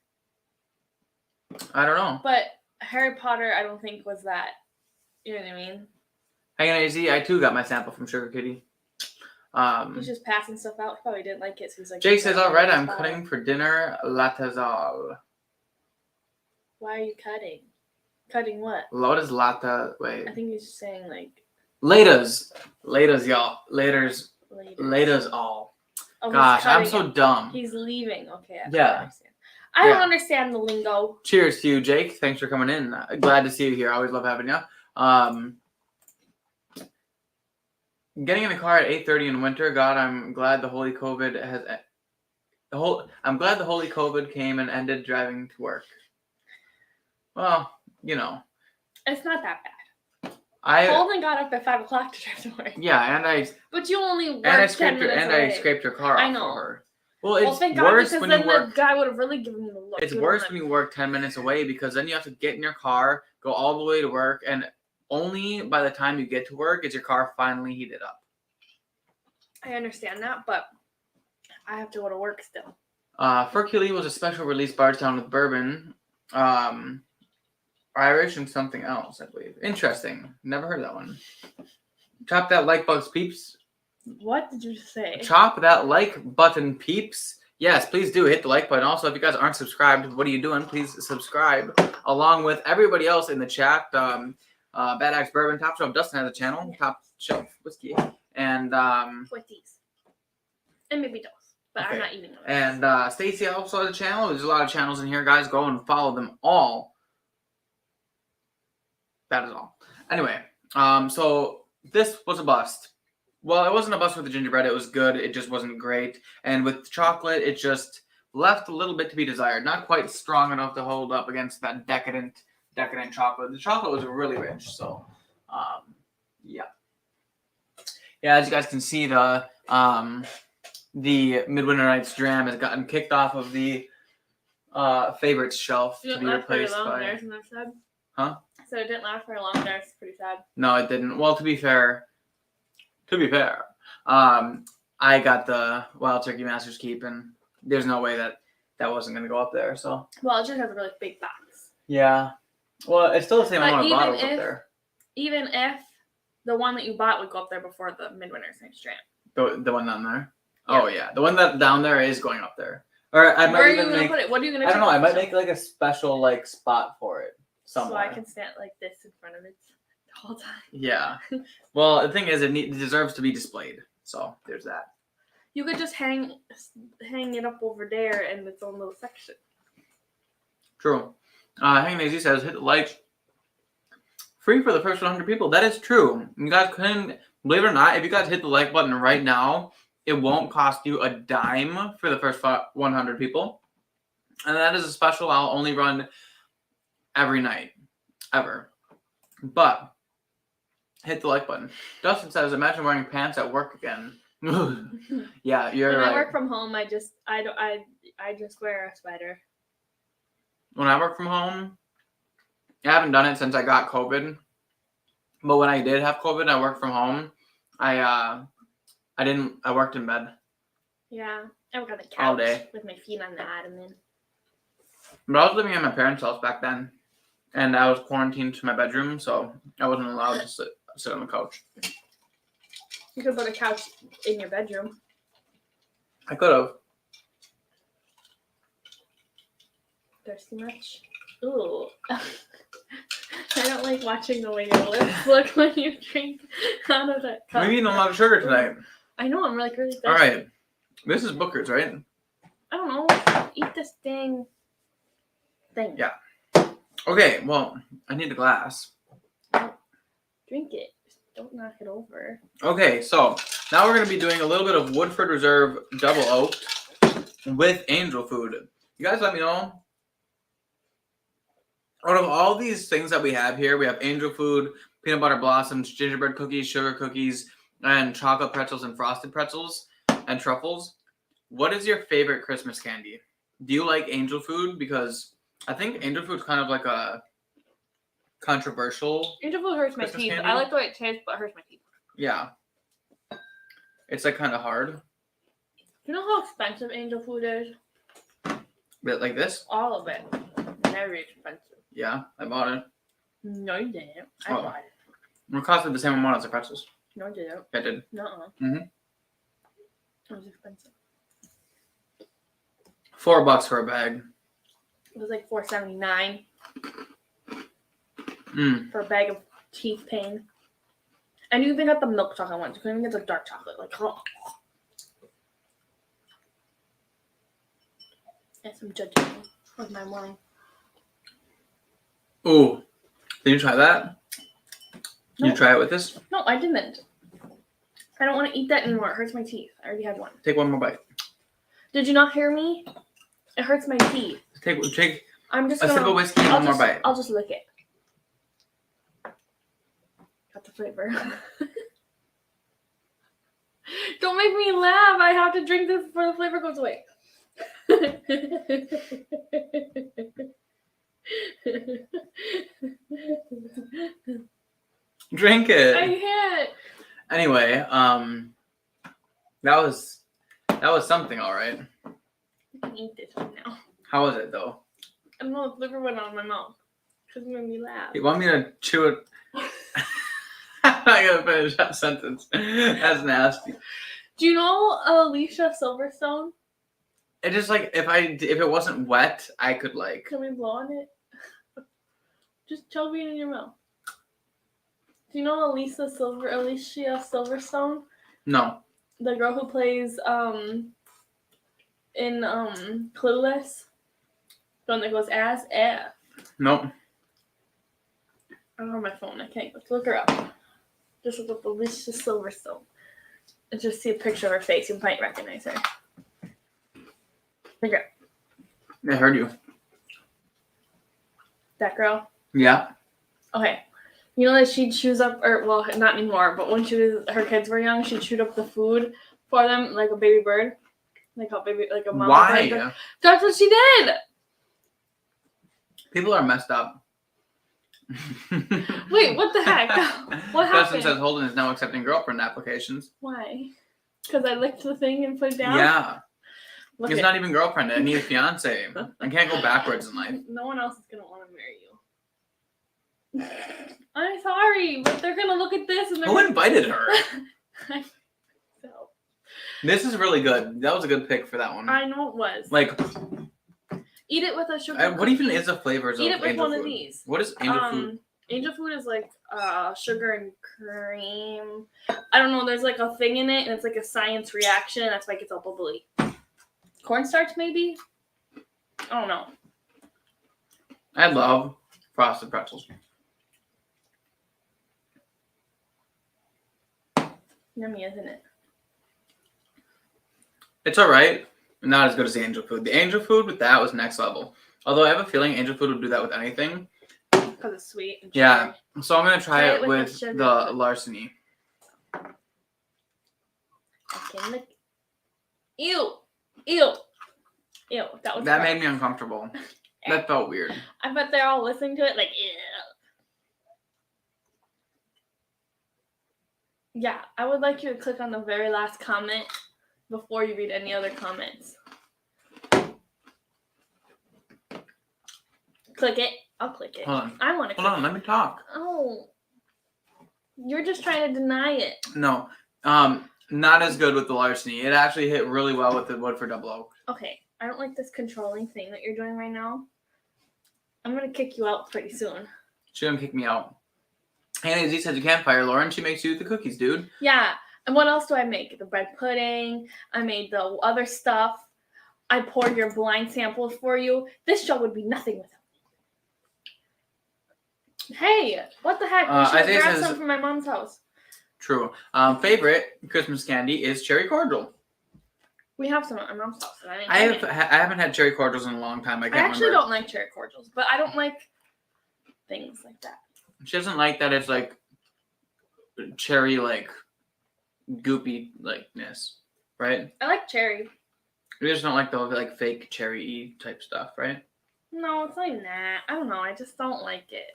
I don't know. But Harry Potter, I don't think was that. You know what I mean? Hang on, AZ. I too got my sample from Sugar Kitty. He's just passing stuff out. He probably didn't like it, so he's like. Jake says, "All right, I'm cutting for dinner. Latazal." Why are you cutting? Cutting what? What is lata? Wait. I think he's just saying like. Laters, y'all. Laters all. Oh, gosh, I'm so dumb. He's leaving. Okay. Yeah. I don't understand the lingo. Cheers to you, Jake. Thanks for coming in. Glad to see you here. Always love having you. Getting in the car at 8:30 in winter. God, I'm glad the holy COVID I'm glad the holy COVID came and ended driving to work. Well, you know. It's not that bad. I only got up at 5 o'clock to drive to work. Yeah, and I. But you only worked I 10 minutes away. I scraped your car off. I know. For her. Well, it's thank worse God, when then you work. The guy would have really given me the look. It's worse when you work 10 minutes away because then you have to get in your car, go all the way to work, and only by the time you get to work is your car finally heated up. I understand that, but I have to go to work still. Ferculi was a special release Bardstown with bourbon, Irish, and something else, I believe. Interesting. Never heard that one. Chop that like button, peeps. What did you say? Chop that like button, peeps. Yes, please do hit the like button. Also, if you guys aren't subscribed, what are you doing? Please subscribe along with everybody else in the chat. Bad Axe Bourbon, Top Shelf Dustin has a channel, Top Shelf Whiskey, and Twitties. And maybe those, but okay. I'm not eating them. And Stacy also has a channel. There's a lot of channels in here, guys. Go and follow them all. That is all. Anyway, so this was a bust. Well, it wasn't a bust with the gingerbread. It was good. It just wasn't great. And with chocolate, it just left a little bit to be desired. Not quite strong enough to hold up against that decadent chocolate. The chocolate was really rich. So, yeah. Yeah, as you guys can see, the Midwinter Night's Dram has gotten kicked off of the favorites shelf to be replaced by. Huh? So it didn't last very long there. It's pretty sad. No, it didn't. Well, to be fair, I got the Wild Turkey Master's Keep, and there's no way that wasn't going to go up there. So. Well, it just has a really big box. Yeah. Well, it's still the same amount of bottles up there. Even if the one that you bought would go up there before the Midwinter's Night's Dram. The one down there? Yeah. Oh, yeah. The one that down there is going up there. Or I might Where are you even going to make, put it? What are you going to I don't know. I might make like a special like spot for it somewhere. So I can stand like this in front of it the whole time. Yeah. Well, the thing is, it deserves to be displayed. So there's that. You could just hang it up over there in its own little section. True. Hang Daisy says, hit the like. Free for the first 100 people. That is true. You guys couldn't, believe it or not, if you guys hit the like button right now, it won't cost you a dime for the first 100 people. And that is a special I'll only run every night. Ever. But, hit the like button. Dustin says, imagine wearing pants at work again. Yeah, you're when right. I work from home, I just wear a sweater. When I work from home, I haven't done it since I got COVID. But when I did have COVID, I worked from home. I worked in bed. Yeah, I work on the couch All day. with my feet on the ottoman. But I was living at my parents' house back then. And I was quarantined to my bedroom, so I wasn't allowed to sit on the couch. You could put a couch in your bedroom. I could have. Thirsty much? Ooh. I don't like watching the way your lips look when you drink out of that cup. We've eaten a lot of sugar tonight. I know, I'm like really thirsty. All right. This is Booker's, right? I don't know. Eat this dang thing. Yeah. Okay, well, I need a glass. Drink it. Just don't knock it over. Okay, so now we're going to be doing a little bit of Woodford Reserve Double Oaked with angel food. You guys let me know. Out of all these things that we have here, we have angel food, peanut butter blossoms, gingerbread cookies, sugar cookies, and chocolate pretzels and frosted pretzels and truffles. What is your favorite Christmas candy? Do you like angel food? Because I think angel food's kind of like a controversial. Angel food hurts my Christmas teeth. candy? I like the way it tastes, but it hurts my teeth. Yeah. It's like kind of hard. Do you know how expensive angel food is? Bit like this? All of it. Very expensive. Yeah, I bought it. No, you didn't. I Oh. bought it. It costed the same amount as the pretzels. No, you didn't. I did. Nuh-uh. Mhm. It was expensive. $4 for a bag. It was like $4.79 Mm. for a bag of teeth pain. And you even got the milk chocolate ones. You couldn't even get the dark chocolate. Like, oh. And some judging with my wine. Ooh. Did you try that? Did No. you try it with this? No, I didn't. I don't want to eat that anymore. It hurts my teeth. I already had one. Take one more bite. Did you not hear me? It hurts my teeth. Take I'm just a gonna. sip of whiskey and one more bite. I'll just lick it. Got the flavor. Don't make me laugh. I have to drink this before the flavor goes away. Drink it. I can't. Anyway, that was something, all right. I can eat this one now. How was it though? I don't know. The flavor went out of my mouth because it made me laugh. You want me to chew it? I gotta finish that sentence. That's nasty. Do you know Alicia Silverstone? It just like if it wasn't wet, I could like. Can we blow on it? Just chug it in your mouth. Do you know Alicia Silverstone? No. The girl who plays in Clueless? The one that goes as F. Nope. I don't have my phone. I can't look her up. Just look up Alicia Silverstone. And just see a picture of her face. You might recognize her. Okay. I heard you. That girl? Yeah. Okay. You know that she'd chews up, or well, not anymore, but when her kids were young, she chewed up the food for them like a baby bird. Like a mama Why? bird. That's what she did! People are messed up. Wait, what the heck? What Justin happened? says Holden is now accepting girlfriend applications. Why? Because I licked the thing and put it down? Yeah. Look It's it. not even girlfriend. I need a fiance. I can't go backwards in life. No one else is going to want to marry you. I'm sorry, but they're going to look at this and they're Who invited her? So, This is really good. That was a good pick for that one. I know it was. Like, Eat it with a sugar what even cookie. is the flavors Eat of it with angel one food? of these. What is angel food? Angel food is like sugar and cream. I don't know. There's like a thing in it, and it's like a science reaction. That's why it gets all bubbly. Cornstarch, maybe? I don't know. I love frosted pretzels. Yummy, isn't it? It's alright. Not as good as the angel food. The angel food with that was next level. Although I have a feeling angel food would do that with anything. Because it's sweet and Yeah. So I'm going to try Try it it with with the sugar. the larceny. Okay, look. Ew. Ew. Ew. That That made me uncomfortable. That felt weird. I bet they're all listening to it like, ew. Yeah, I would like you to click on the very last comment before you read any other comments. Click it. I'll click it. Hold on. I want to click Hold on, let me talk. Oh. You're just trying to deny it. No. Not as good with the larceny. It actually hit really well with the wood for double oak. Okay, I don't like this controlling thing that you're doing right now. I'm going to kick you out pretty soon. She didn't kick me out. Hannah Z says you can't fire Lauren. She makes you the cookies, dude. Yeah, and what else do I make? The bread pudding. I made the other stuff. I poured your blind samples for you. This show would be nothing without me. Hey, what the heck? We should Isaiah grab says- some from my mom's house. True. Favorite Christmas candy is cherry cordial. We have some at my mom's house. And I haven't had cherry cordials in a long time. I I can't actually remember. don't like cherry cordials, but I don't like things like that. She doesn't like that it's like cherry like goopy likeness, right? I like cherry. You just don't like the like fake cherry type stuff, right? No, it's like that. I don't know. I just don't like it.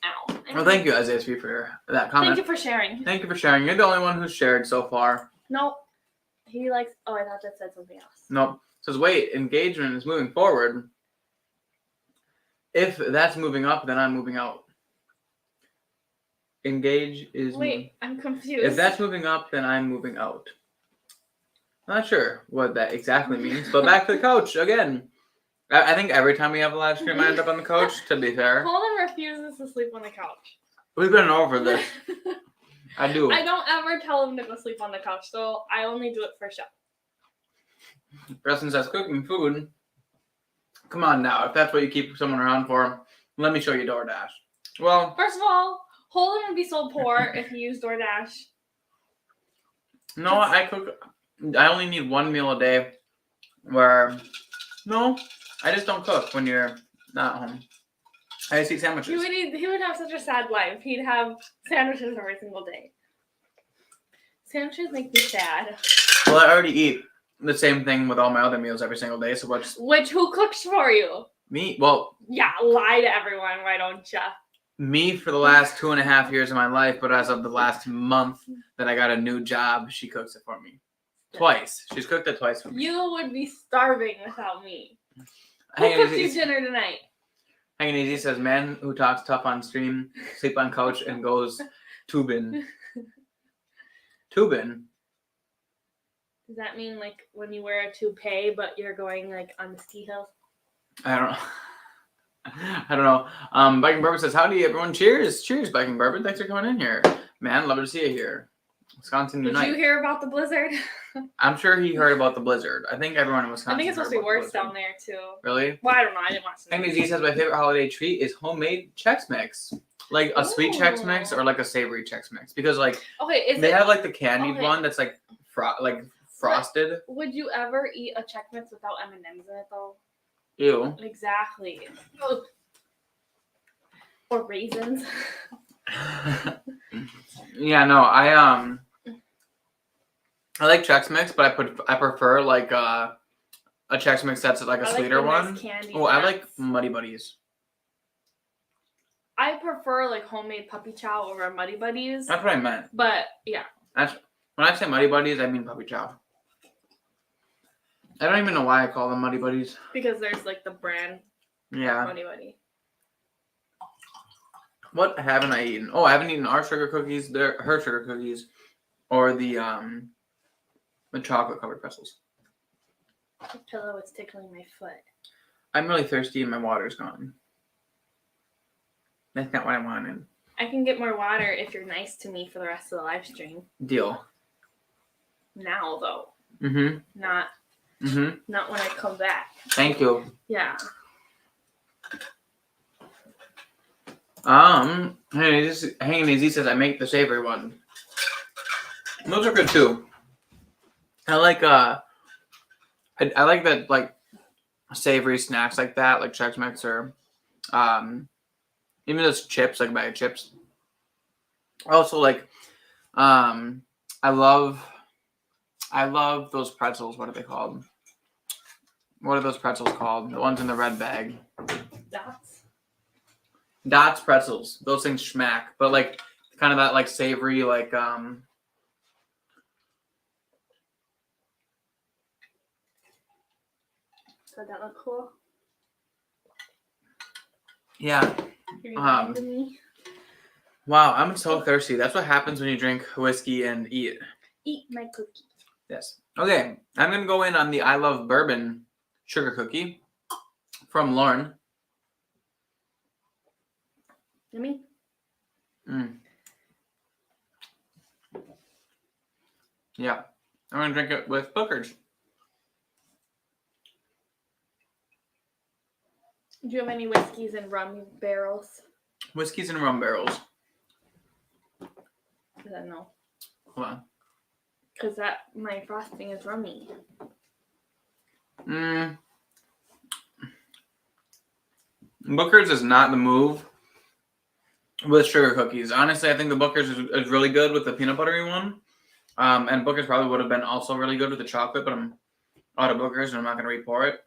Ow. Well, thank you, Isaiah Sweet, for that comment. Thank you for sharing. Thank you for sharing. You're the only one who's shared so far. Nope. He likes. Oh, I thought that said something else. Nope. It says, wait, engagement is moving forward. If that's moving up, then I'm moving out. Engage is Wait, I'm confused. If that's moving up, then I'm moving out. I'm not sure what that exactly means, but back to the couch again. I think every time we have a live stream, I end up on the couch, to be fair. Colin refuses to sleep on the couch. We've been over this. I do. I don't ever tell him to go sleep on the couch, so I only do it for show. Preston says, cooking food. Come on now. If that's what you keep someone around for, let me show you DoorDash. Well, First of all, Holden would be so poor if he used DoorDash. no, I cook. I only need one meal a day where, no, I just don't cook when you're not home. I just eat sandwiches. He would have such a sad life. He'd have sandwiches every single day. Sandwiches make me sad. Well, I already eat the same thing with all my other meals every single day, so what's Who cooks for you? me? Well, Yeah, lie to everyone, why don't ya? me for the last 2.5 years of my life, but as of the last month that I got a new job, she cooks it for me. Twice. She's cooked it twice for me. You would be starving without me. Who Hanging cooked you Easy, dinner tonight? Hanging Easy says, man who talks tough on stream, sleep on couch, and goes tubing. Tubing? Does that mean like when you wear a toupee, but you're going like on the ski hills? I don't know. I don't know. Biking Bourbon says, howdy everyone. Cheers. Cheers, Biking Bourbon. Thanks for coming in here. Man, love to see you here. Wisconsin Did Unite. you hear about the blizzard? I'm sure he heard about the blizzard. I think everyone in Wisconsin I think it's supposed to be heard about the worse blizzard. down there too. Really? Well, I don't know. I didn't watch the Hanging news. Z says, my favorite holiday treat is homemade Chex Mix. Like a sweet Chex Mix Ooh. or like a savory Chex Mix. Because like Okay, is they it? have like the candied okay. one that's like frosted. Would you ever eat a Chex Mix without M&Ms in it though? Ew. Exactly. Ugh. Or raisins. Yeah, no, I like Chex Mix, but I prefer like a Chex Mix that's like a I sweeter the nice one. candy Oh, I like nuts. Muddy Buddies. I prefer like homemade puppy chow over Muddy Buddies. That's what I meant. But yeah. When I say Muddy Buddies, I mean puppy chow. I don't even know why I call them Muddy Buddies. Because there's like the brand Yeah. Muddy Buddy. What haven't I eaten? Oh, I haven't eaten our sugar cookies, her sugar cookies, or the chocolate covered pretzels. The pillow is tickling my foot. I'm really thirsty and my water's gone. That's not what I wanted. I can get more water if you're nice to me for the rest of the live stream. Deal. Now though. Mm-hmm. Not Mm-hmm. when I come back. Thank you. Yeah. Hanging says I make the savory one. Those are good too. I like I like that like savory snacks like that, like Chex Mix or even those chips, like a bag of chips. Also like I love those pretzels. What are they called? What are those pretzels called? The ones in the red bag. Dots pretzels. Those things schmack. But like kind of that like savory like Does that look cool? Yeah. You reminded me. Wow, I'm so thirsty. That's what happens when you drink whiskey and eat. Eat my cookie. Yes. Okay, I'm gonna go in on the I Love Bourbon sugar cookie from Loren. Yummy. Yeah, I'm gonna drink it with Booker's. Do you have any whiskeys and rum barrels? Whiskeys and rum barrels. I don't know. Hold on. Because my frosting is rummy. Booker's is not the move with sugar cookies. Honestly, I think the Booker's is really good with the peanut buttery one. And Booker's probably would have been also really good with the chocolate, but I'm out of Booker's and I'm not going to re-pour it.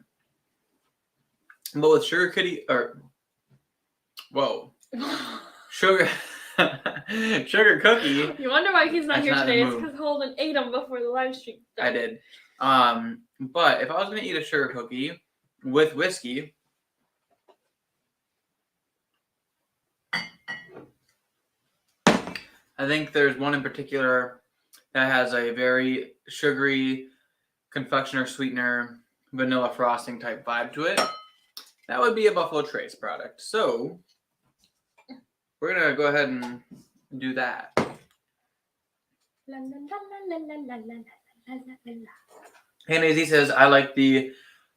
But with sugar cookie, sugar cookie. You wonder why he's not That's here not today. the It's move. because Holden ate them before the live stream. I did. But if I was going to eat a sugar cookie with whiskey, I think there's one in particular that has a very sugary confectioner, sweetener, vanilla frosting type vibe to it. That would be a Buffalo Trace product. So we're going to go ahead and do that. Hannah Z says, I like the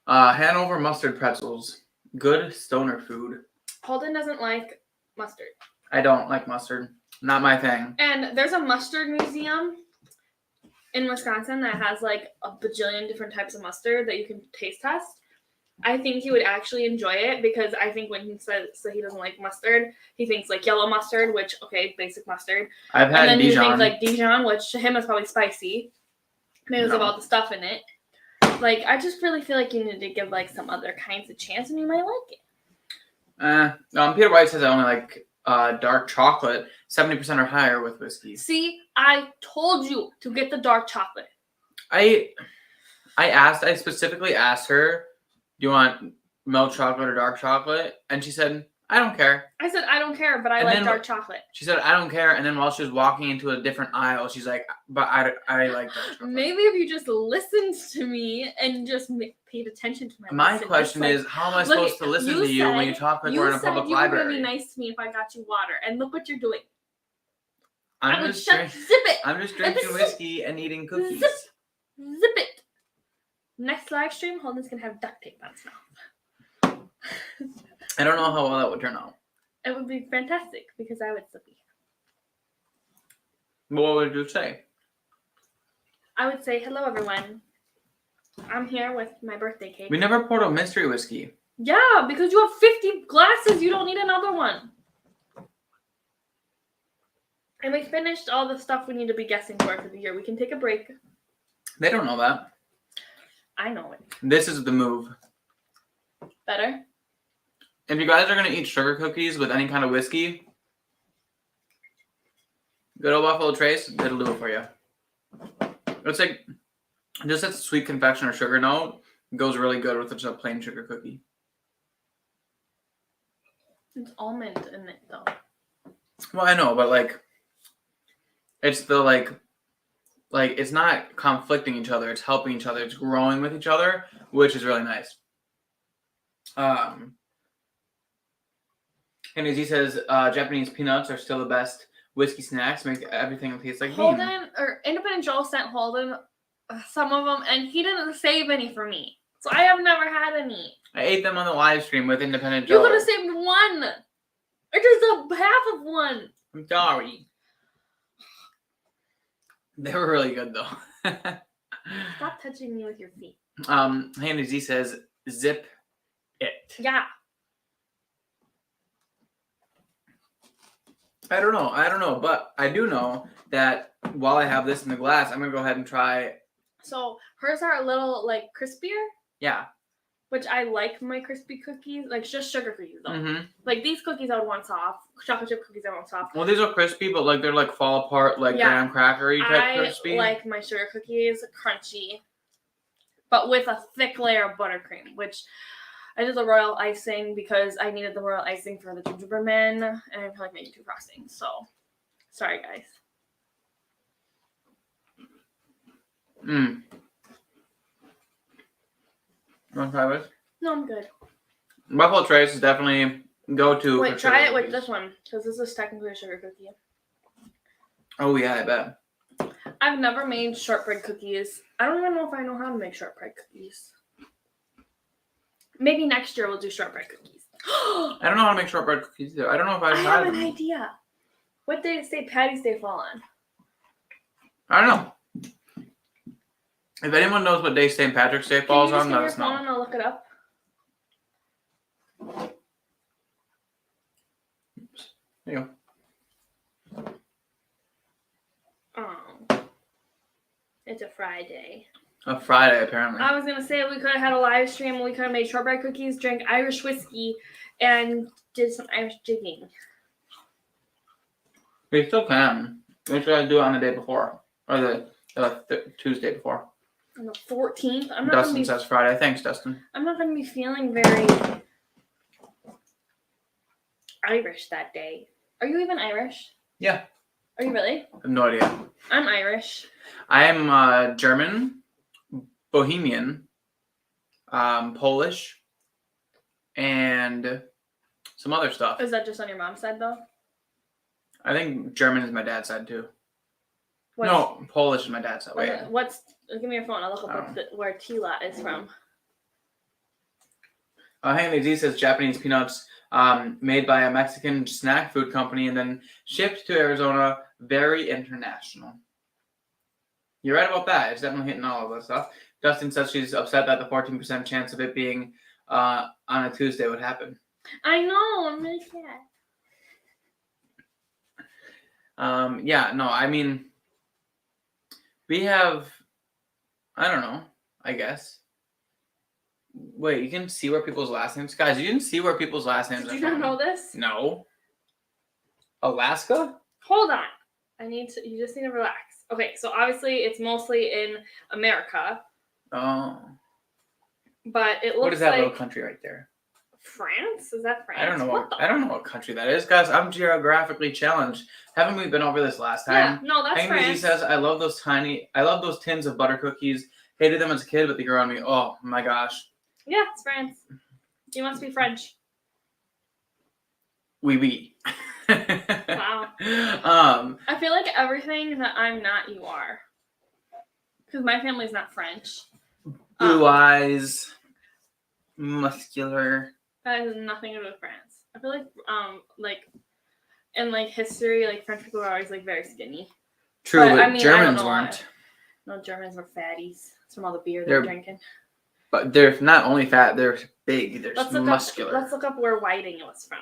Hanover mustard pretzels. Good stoner food. Holden doesn't like mustard. I don't like mustard. Not my thing. And there's a mustard museum in Wisconsin that has like a bajillion different types of mustard that you can taste test. I think he would actually enjoy it because I think when he says that he doesn't like mustard, he thinks like yellow mustard, which, okay, basic mustard. I've had and then Dijon. he thinks like Dijon, which to him is probably spicy because of all the stuff in it. Like, I just really feel like you need to give like some other kinds a chance and you might like it. Peter White says I only like dark chocolate, 70% or higher with whiskey. See, I told you to get the dark chocolate. I specifically asked her, do you want milk chocolate or dark chocolate? And she said, I don't care. I said, I don't care, but I like dark chocolate. She said, I don't care. And then while she was walking into a different aisle, she's like, but I like dark chocolate. Maybe if you just listened to me and just paid attention to my question is, how am I supposed to listen to you when you talk like we're in a public library? You were going to be nice to me if I got you water. And look what you're doing. I'm just drinking whiskey and eating cookies. Zip it. Next live stream, Holden's going to have duct tape on his mouth. I don't know how well that would turn out. It would be fantastic because I would still be here. But what would you say? I would say, hello, everyone. I'm here with my birthday cake. We never poured a mystery whiskey. Yeah, because you have 50 glasses. You don't need another one. And we finished all the stuff we need to be guessing for the year. We can take a break. They don't know that. I know it. This is the move. Better? If you guys are going to eat sugar cookies with any kind of whiskey, good old Buffalo Trace, it'll do it for you. It's like, just that sweet confection or sugar note goes really good with just a plain sugar cookie. It's almond in it, though. Well, I know, but like, it's the like it's not conflicting each other. It's helping each other. It's growing with each other, which is really nice. And as he says, Japanese peanuts are still the best whiskey snacks. Make everything taste like Holden, or Independent Joel sent Holden some of them, and he didn't save any for me. So I have never had any. I ate them on the live stream with Independent Joel. You could have saved one. Just a half of one. I'm sorry. They were really good though. Stop touching me with your feet. Handy Z says zip it. Yeah. I don't know, but I do know that while I have this in the glass, I'm gonna go ahead and try. So hers are a little like crispier. Yeah. Which I like my crispy cookies, like just sugar cookies though. Mm-hmm. Like these cookies I would want soft. Chocolate chip cookies I want soft. Well, these are crispy, but like they're like fall apart, like graham crackery type crispy. I like my sugar cookies crunchy, but with a thick layer of buttercream, which I did the royal icing because I needed the royal icing for the gingerbread man, and I feel like making 2 frostings. So, sorry guys. You want to try this? No, I'm good. Buffalo Trace is definitely go-to. Wait, for try sugar it with cookies. this one because this is technically a sugar cookie. Oh yeah, I bet. I've never made shortbread cookies. I don't even know if I know how to make shortbread cookies. Maybe next year we'll do shortbread cookies. I don't know how to make shortbread cookies either. I don't know if I've I tried have an them. idea. What day does St. Patty's Day fall on? I don't know. If anyone knows what day St. Patrick's Day falls on, let us know. And I'll look it up. There you go. Oh, it's a Friday. A Friday, apparently. I was gonna say we could have had a live stream. We could have made shortbread cookies, drank Irish whiskey, and did some Irish jigging. We still can. We just gotta do it on the day before, or the Tuesday before. On the 14th. Dustin says Friday. Thanks, Dustin. I'm not gonna be feeling very Irish that day. Are you even Irish? Yeah. Are you really? I have no idea. I'm Irish. I am German, Bohemian, Polish, and some other stuff. Is that just on your mom's side though? I think German is my dad's side too. What's, No, Polish is my dad's side. Wait. Give me your phone. I'll look up where Tilot is from. Hanley Z says Japanese peanuts made by a Mexican snack food company and then shipped to Arizona. Very international. You're right about that. It's definitely hitting all of that stuff. Dustin says she's upset that the 14% chance of it being on a Tuesday would happen. I know. I'm really sad. Yeah, no, I mean, we have, I don't know, I guess. Wait, you can see where people's last names, guys. You can see where people's last names Did are you not from. know this? No. Alaska? Hold on. You just need to relax. Okay, so obviously it's mostly in America, Oh. but it looks What is that like little country right there? France. Is that France? I don't know what country that is, guys. I'm geographically challenged. Haven't we been over this last time? Yeah, no, that's Hangley France. says, I love those tins of butter cookies. Hated them as a kid, but they grew on me. Oh my gosh. Yeah, it's France. You must be French. Oui. Wow. I feel like everything that I'm not, you are. Because my family's not French. Blue eyes, muscular. That has nothing to do with France. I feel like in like history, like French people are always like very skinny. True, but I mean, Germans I don't know weren't. No, Germans were fatties. It's from all the beer they're drinking. But they're not only fat, they're big. They're muscular. Let's look up where Whiting was from.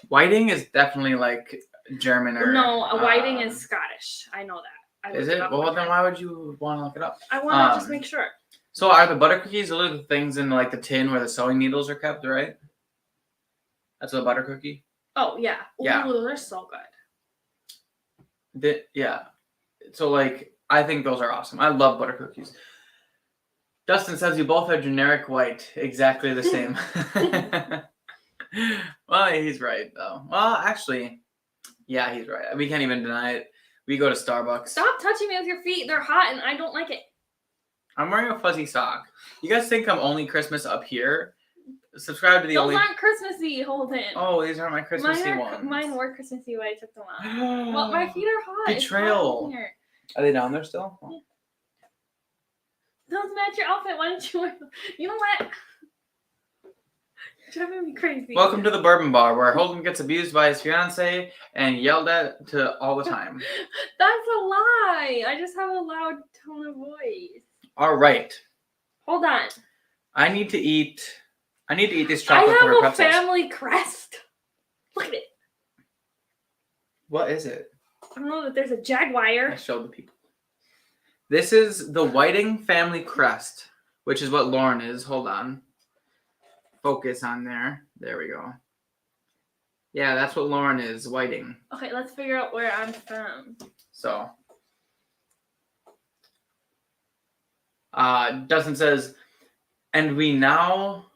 Whiting is definitely like German or... No, Whiting is Scottish. I know that. Is it? Well, then why would you want to look it up? I want to just make sure. So are the butter cookies, those are the things in like the tin where the sewing needles are kept, right? That's a butter cookie? Oh, yeah. Yeah. Ooh, they're so good. Yeah. So like, I think those are awesome. I love butter cookies. Dustin says you both are generic white. Exactly the same. Well, he's right though. Well, actually, yeah, he's right. We can't even deny it. We go to Starbucks. Stop touching me with your feet. They're hot and I don't like it. I'm wearing a fuzzy sock. You guys think I'm only Christmas up here? Subscribe to the Those aren't Christmassy, Holden. Oh, these aren't my Christmassy ones. Mine were Christmassy when I took them out. Well, my feet are hot. Betrayal. It's hot in here. Are they down there still? Yeah. Those match your outfit. Why don't you wear them? You know what? Driving me crazy. Welcome to the Bourbon Bar, where Holden gets abused by his fiancé and yelled at to all the time. That's a lie. I just have a loud tone of voice. All right. Hold on. I need to eat this chocolate covered I have a pretzels. family crest. Look at it. What is it? I don't know that there's a I jaguar. showed the people. This is the Whiting family crest, which is what Loren is. Hold on. Focus on there. There we go. Yeah, that's what Loren is, Whiting. Okay, let's figure out where I'm from. So, Dustin says, and we now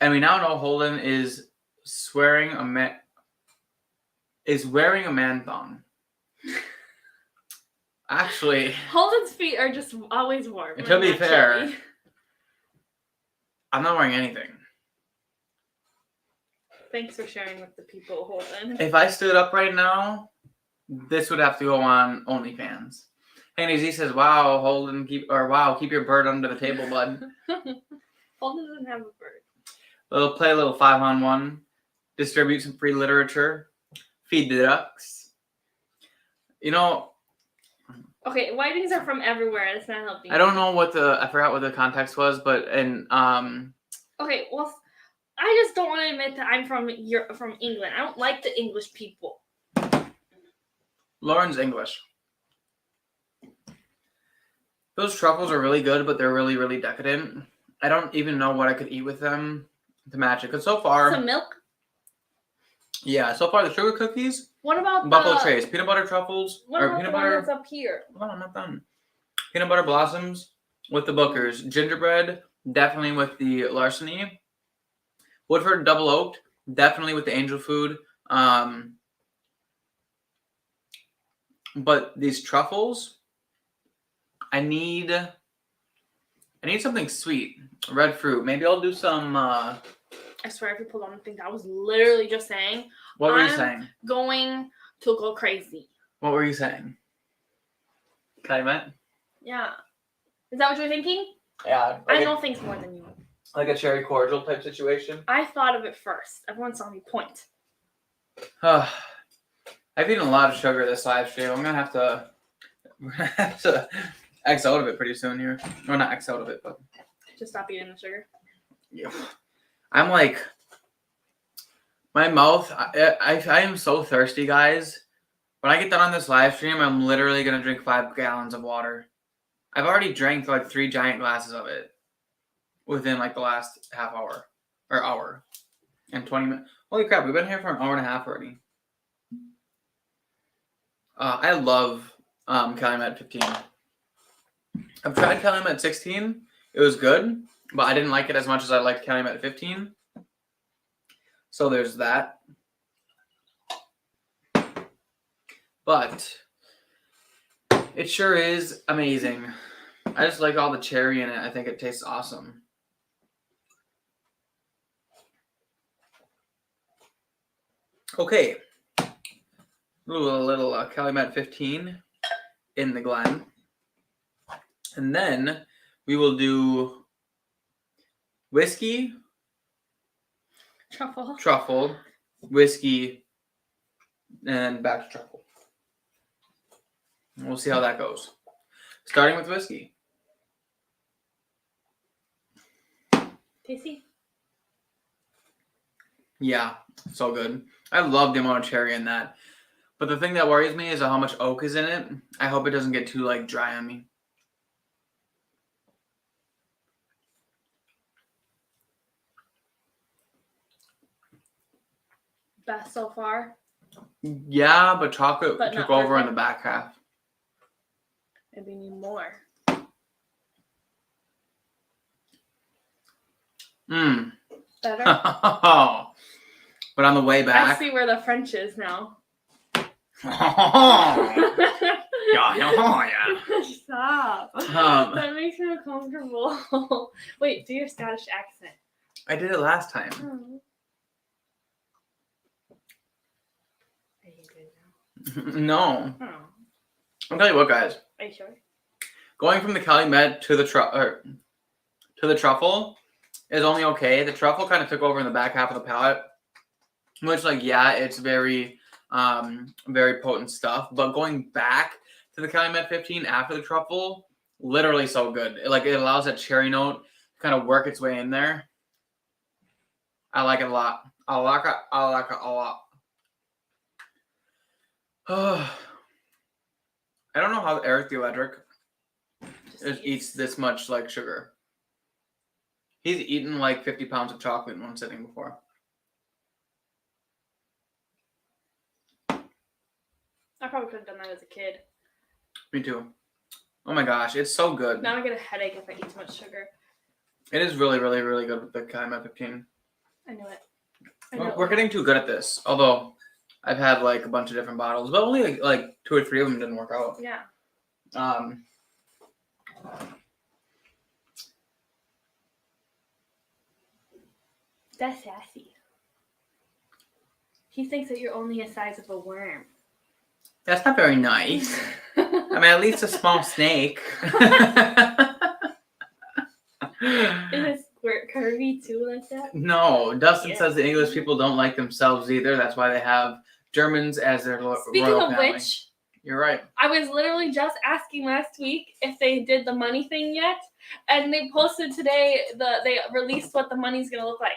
know Holden is wearing a man thong. Actually, Holden's feet are just always warm. to be not fair, chilly. I'm not wearing anything. Thanks for sharing with the people, Holden. If I stood up right now, this would have to go on OnlyFans. Hey, Z says, "Wow, Holden, keep your bird under the table, bud." Holden doesn't have a bird. Play a little 5-on-1, distribute some free literature, feed the ducks. You know, Okay, Whitings are from everywhere. It's not helping. I don't know I forgot what the context was, but Okay, well, I just don't want to admit that I'm from England. I don't like the English people. Lauren's English. Those truffles are really good, but they're really, really decadent. I don't even know what I could eat with them to match it. Because so far, Some milk. Yeah, so far the sugar cookies, What about Buffalo Trace, peanut butter truffles, What or about peanut the butter. one that's up here? Hold on, I'm not done. Peanut butter blossoms with the Bookers, gingerbread definitely with the larceny, Woodford double oaked definitely with the angel food. But these truffles, I need something sweet, red fruit. Maybe I'll do some. I swear, if you pull on the thing, I was literally just saying. What were you I'm saying? Going to go crazy. What were you saying? Calumet? Yeah. Is that what you're thinking? Yeah. I know things more than you. Like a cherry cordial type situation. I thought of it first. Everyone saw me point. I've eaten a lot of sugar this live stream. We're gonna have to X out of it pretty soon here. Or not X out of it, but Just stop eating the sugar. yeah. I'm like, my mouth. I am so thirsty, guys. When I get done on this live stream, I'm literally gonna drink 5 gallons of water. I've already drank like 3 giant glasses of it within like the last half hour or hour and 20 minutes. Holy crap, we've been here for an hour and a half already. I love Calumet 15. I've tried Calumet 16. It was good, but I didn't like it as much as I liked Calumet 15. So there's that. But it sure is amazing. I just like all the cherry in it. I think it tastes awesome. Okay. A little Calumet 15 in the Glen. And then we will do whiskey, truffle, whiskey, and back to truffle. And we'll see how that goes. Starting with whiskey. Tasty? Yeah, so good. I love the amount of cherry in that. But the thing that worries me is how much oak is in it. I hope it doesn't get too like dry on me. Best so far? Yeah, but chocolate But took not over in perfect. the back half. Maybe need more. Mmm. Better? But on the way I back. see where the French is now. Yeah. Stop. That makes me uncomfortable. Wait, do your Scottish accent. I did it last time. Oh. Are you good now? No. Oh. I'll tell you what, guys. Are you sure? Going from the Calumet to the truffle is only okay. The truffle kind of took over in the back half of the palate, which, like, yeah, it's very, very potent stuff. But going back to the Calumet 15 after the truffle, literally so good. It allows that cherry note to kind of work its way in there. I like it a lot. I like it a lot. I don't know how Eric the Electric eats this much like sugar. He's eaten like 50 pounds of chocolate in one sitting before. I probably could have done that as a kid. Me too. Oh my gosh, it's so good. Now I get a headache if I eat too much sugar. It is really, really, really good with the Calumet 15. I know it. We're getting too good at this. Although I've had like a bunch of different bottles, but only like 2 or 3 of them didn't work out. Yeah. That's sassy. He thinks that you're only the size of a worm. That's not very nice. I mean, at least a small snake. Is it squirt curvy too like that? No, Dustin says the English people don't like themselves either. That's why they have Germans as their Speaking royal of family. which, You're right. I was literally just asking last week if they did the money thing yet, and they posted today they released what the money's gonna look like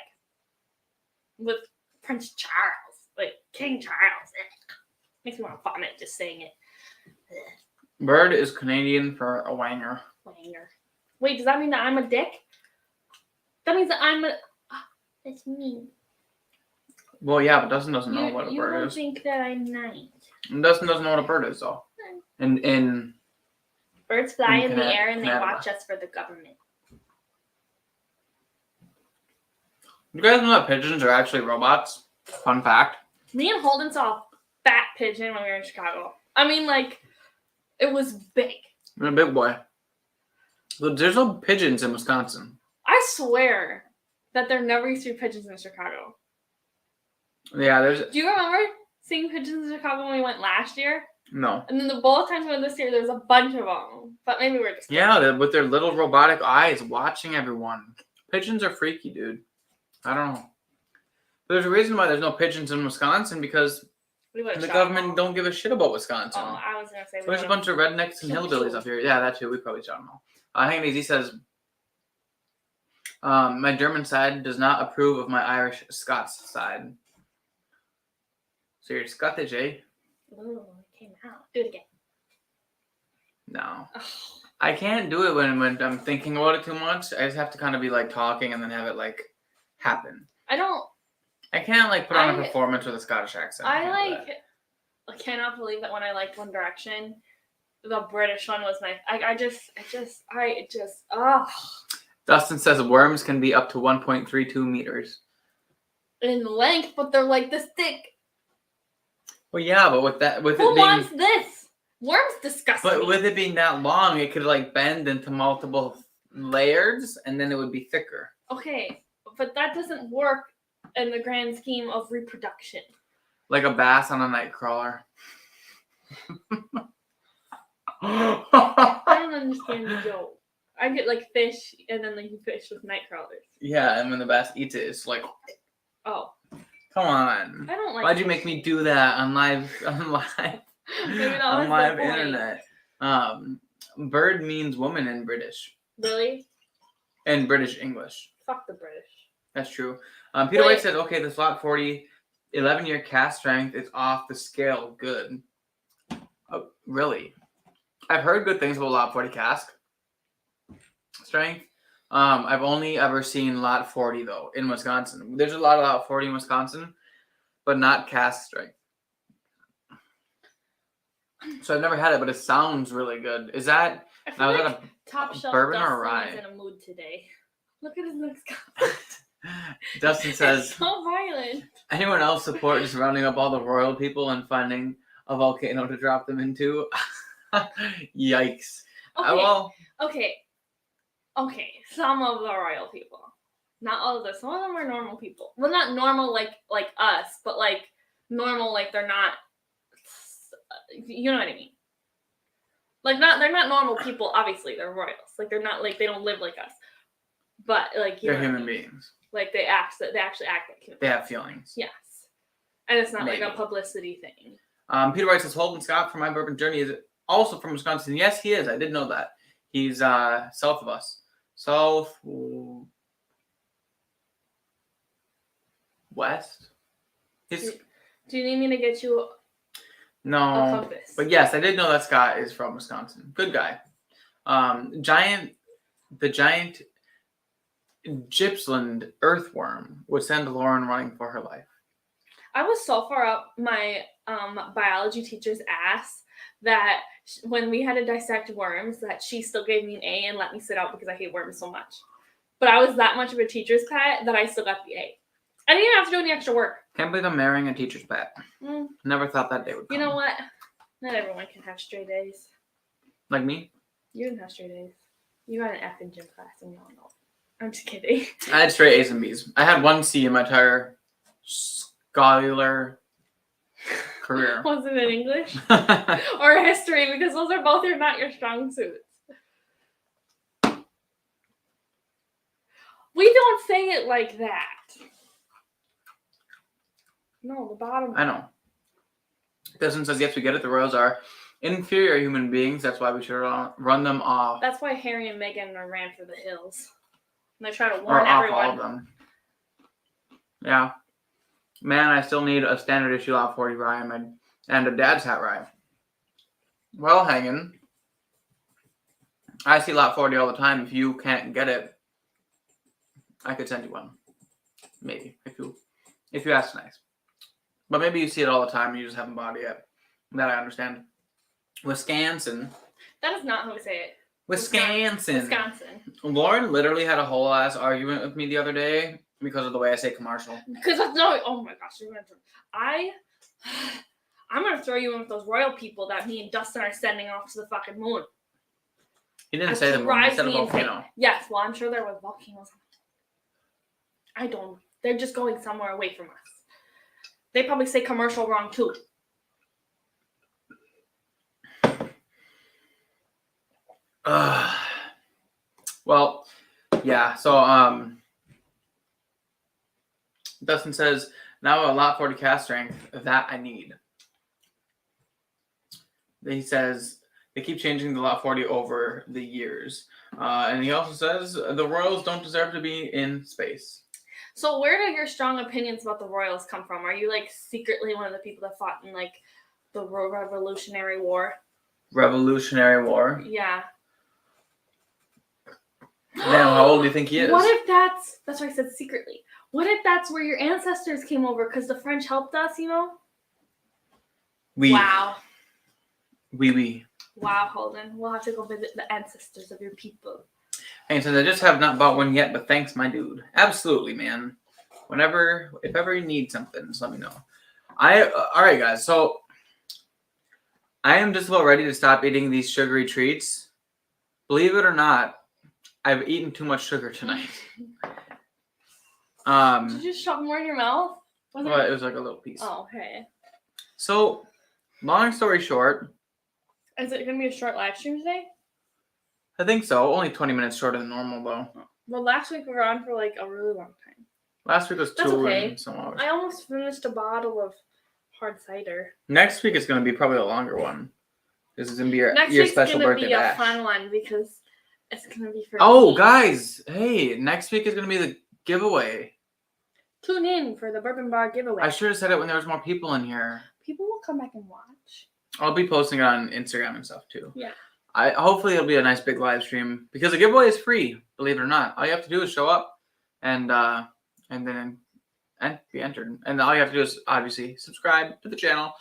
with Prince Charles, like King Charles. Makes me want to vomit just saying it. Bird is Canadian for a wanger. Wanger. Wait, does that mean that I'm a dick? That means that I'm a. Oh, that's mean. Well, yeah, but Dustin doesn't know what a You bird don't is. think that I'm nice. And Dustin doesn't know what a bird is, though. And Birds fly in the Canada- air and they Canada. watch us for the government. you guys know that pigeons are actually robots? Fun fact. Me and Holden saw a fat pigeon when we were in Chicago. I mean, like, it was big. You're a big boy. But there's no pigeons in Wisconsin. I swear that there never used to be pigeons in Chicago. Yeah, there's Do you remember seeing pigeons in Chicago when we went last year? no. And then the both times we went this year, there's a bunch of them. But maybe we're just Yeah, with their little robotic eyes watching everyone. Pigeons are freaky, dude. I don't know. There's a reason why there's no pigeons in Wisconsin because we would've the shot government them all. don't give a shit about Wisconsin. Oh, I was gonna say. There's a bunch of rednecks and hillbillies up here. Yeah, that too. We probably shot them all. Hang he says, my German side does not approve of my Irish Scots side. So you're Scottish, eh? Ooh, it came out. Do it again. No. Oh. I can't do it when I'm thinking about it too much. I just have to kind of be like talking and then have it like happen. I can't like put on a performance with a Scottish accent. I cannot believe that when I liked One Direction, the British one was my. I just. Dustin says worms can be up to 1.32 meters. In length, but they're like this thick. Well, yeah, but Who wants this? Worms disgust me. But with it being that long, it could like bend into multiple layers, and then it would be thicker. Okay, but that doesn't work in the grand scheme of reproduction. Like a bass on a night crawler. I don't understand the joke. I get like fish, and then like you fish with night crawlers. Yeah, and when the bass eats it, it's like, oh, come on. I don't like. Why'd you make me do that on live internet? Bird means woman in British. Really? In British English. Fuck the British. That's true. Peter White says, okay, the slot 40, 11-year cast strength is off the scale. Good. Oh, really? I've heard good things about lot 40 cask strength. I've only ever seen lot 40 though in Wisconsin. There's a lot of lot 40 in Wisconsin, but not cask strength. So I've never had it, but it sounds really good. Is that I feel like a Top Shelf bourbon Dustin or rye? is in a mood today. Look at his next comment. Dustin says, so violent. anyone else support just rounding up all the royal people and finding a volcano to drop them into? Yikes. Okay. Okay. Some of the royal people. Not all of them. Some of them are normal people. Well, not normal like us, but like normal like they're not. You know what I mean? Like they're not normal people. Obviously, they're royals. Like they're not like they don't live like us. but like They're human beings. Like they actually act like humans. They have feelings. Yes, and it's not Maybe. like a publicity thing. Peter White says Holden Scott from My Bourbon Journey is also from Wisconsin. Yes, he is. I did know that. He's south of us. West. Do you need me to get you a No, compass? but yes, I did know that Scott is from Wisconsin. Good guy. The giant Gippsland earthworm would send Loren running for her life. I was so far up my biology teacher's ass that when we had to dissect worms, that she still gave me an A and let me sit out because I hate worms so much. But I was that much of a teacher's pet that I still got the A. I didn't even have to do any extra work. Can't believe I'm marrying a teacher's pet. Never thought that day would come. You know what? Not everyone can have straight A's. Like me? You didn't have straight A's. You had an F in gym class and you all know. I'm just kidding. I had straight A's and B's. I had one C in my entire scholar career. Was it in English? Or history? Because those are both not your strong suits. We don't say it like that. No, the bottom. I know. Desmond says, yes, we get it. The Royals are inferior human beings. That's why we should run them off. That's why Harry and Meghan ran for the hills. And they try to Or warn off everyone. all of them. Yeah. Man, I still need a standard issue Lot 40 rye and a dad's hat rye. Well, hanging. I see Lot 40 all the time. If you can't get it, I could send you one. Maybe. If you ask nice. But maybe you see it all the time and you just haven't bought it yet. That I understand. Wisconsin. That is not how we say it. Wisconsin. Lauren literally had a whole ass argument with me the other day because of the way I say commercial. Because that's no. Oh my gosh, you're gonna. I'm gonna throw you in with those royal people that me and Dustin are sending off to the fucking moon. He didn't say the moon. He said a volcano. Yes, well, I'm sure there were volcanoes. I don't. They're just going somewhere away from us. They probably say commercial wrong too. Well, yeah. So, Dustin says, now a Lot 40 cast strength that I need. He says they keep changing the Lot 40 over the years. And he also says the Royals don't deserve to be in space. So where do your strong opinions about the Royals come from? Are you like secretly one of the people that fought in like the Revolutionary War? Revolutionary War? Yeah. Damn, how old do you think he is? What if that's why I said secretly. What if that's where your ancestors came over because the French helped us, you know? Wow. Oui. Wow, Holden. We'll have to go visit the ancestors of your people. And says, I just have not bought one yet, but thanks, my dude. Absolutely, man. If ever you need something, just let me know. All right, guys. So I am just about ready to stop eating these sugary treats. Believe it or not, I've eaten too much sugar tonight. Did you just shove more in your mouth? It was like a little piece. Oh, okay. So, long story short. Is it going to be a short live stream today? I think so. Only 20 minutes shorter than normal, though. Well, last week we were on for like a really long time. Last week was That's 2 okay. and some hours. I almost finished a bottle of hard cider. Next week is going to be probably a longer one. This is going to be your special birthday bash. Next week's going to be a fun one because it's going to be for me. Guys. Hey, next week is going to be the giveaway. Tune in for the Bourbon Bar giveaway. I should have said it when there was more people in here. People will come back and watch. I'll be posting it on Instagram and stuff too. Yeah. Hopefully it'll be a nice big live stream because the giveaway is free, believe it or not. All you have to do is show up and then be entered. And all you have to do is obviously subscribe to the channel.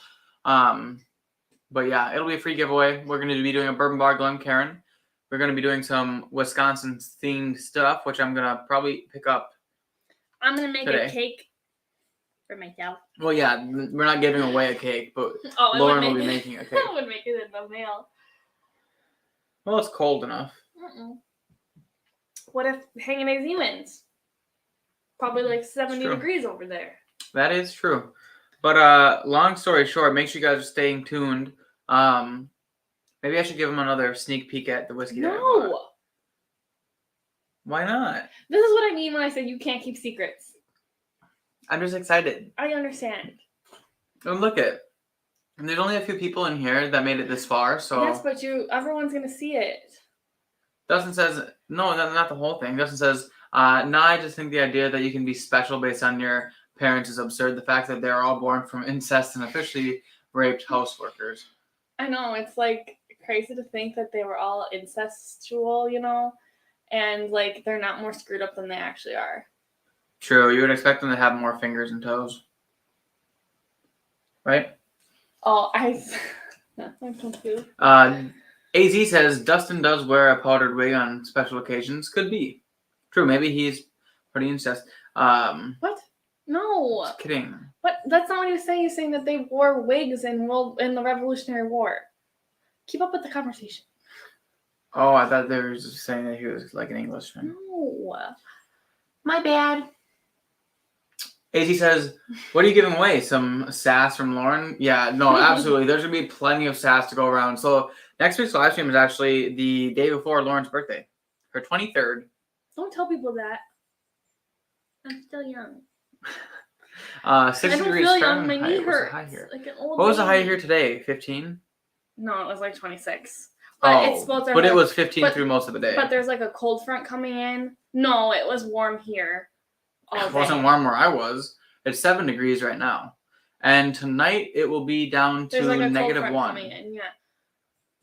But yeah, it'll be a free giveaway. We're going to be doing a Bourbon Bar Glencairn. We're going to be doing some Wisconsin themed stuff, which I'm going to probably pick up. I'm going to make today. A cake for myself. Well, yeah, we're not giving away a cake, but Lauren will be making a cake. I would make it in the mail. Well, it's cold enough. What if Hanging Eggs wins? Probably like 70 degrees over there. That is true. But long story short, make sure you guys are staying tuned. Maybe I should give them another sneak peek at the whiskey. No. Why not? This is what I mean when I said you can't keep secrets. I'm just excited. I understand. And look at. And there's only a few people in here that made it this far, so. Yes, but everyone's gonna see it. Dustin says, no, not the whole thing. Dustin says, no, I just think the idea that you can be special based on your parents is absurd. The fact that they're all born from incest and officially raped houseworkers. I know, it's like crazy to think that they were all incestual, you know, and like they're not more screwed up than they actually are. True, you would expect them to have more fingers and toes. Right? Oh, I'm confused. AZ says, Dustin does wear a powdered wig on special occasions. Could be. True, maybe he's pretty incest. What? No. Just kidding. What? That's not what he was saying. He's saying that they wore wigs in the Revolutionary War. Keep up with the conversation. Oh, I thought they were just saying that he was like an Englishman. No. My bad. AZ says, what are you giving away? Some sass from Loren? Yeah, no, absolutely. There's going to be plenty of sass to go around. So next week's live stream is actually the day before Lauren's birthday. Her 23rd. Don't tell people that. I'm still young. 6 I don't degrees feel young. My Fahrenheit. knee What's the hurts. high here? Like an old What was the high lady. here today? 15? No, it was like 26. But it's supposed to but it was 15 through most of the day. But there's like a cold front coming in. No, it was warm here. It wasn't warm where I was. It's 7 degrees right now. And tonight it will be down to like a -1. cold front coming in, yeah.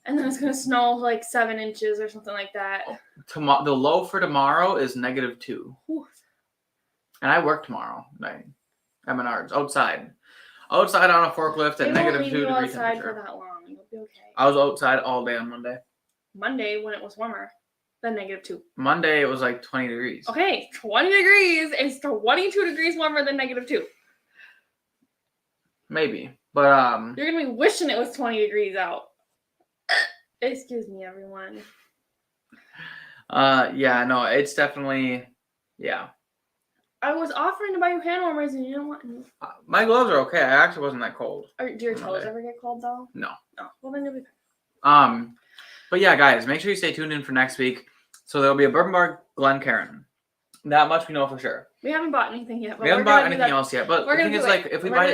And then it's going to snow like 7 inches or something like that. The low for tomorrow is -2. Whew. And I work tomorrow night at Menards, outside. Outside on a forklift at -2 degree outside temperature. for that long. You'll be okay. I was outside all day on Monday. Monday when it was warmer than -2. Monday it was like 20 degrees. Okay, 20 degrees is 22 degrees warmer than -2. Maybe. But You're going to be wishing it was 20 degrees out. Excuse me, everyone. yeah, no, it's definitely, yeah. I was offering to buy you hand warmers and you don't want. My gloves are okay. I actually wasn't that cold. Do your toes ever get cold though? No. No. Well, then you'll be fine. But yeah, guys, make sure you stay tuned in for next week. So there'll be a Bourbon Bar Glencairn. That much we know for sure. We haven't bought anything yet. But We haven't bought anything else yet. But the thing is, like, if we buy,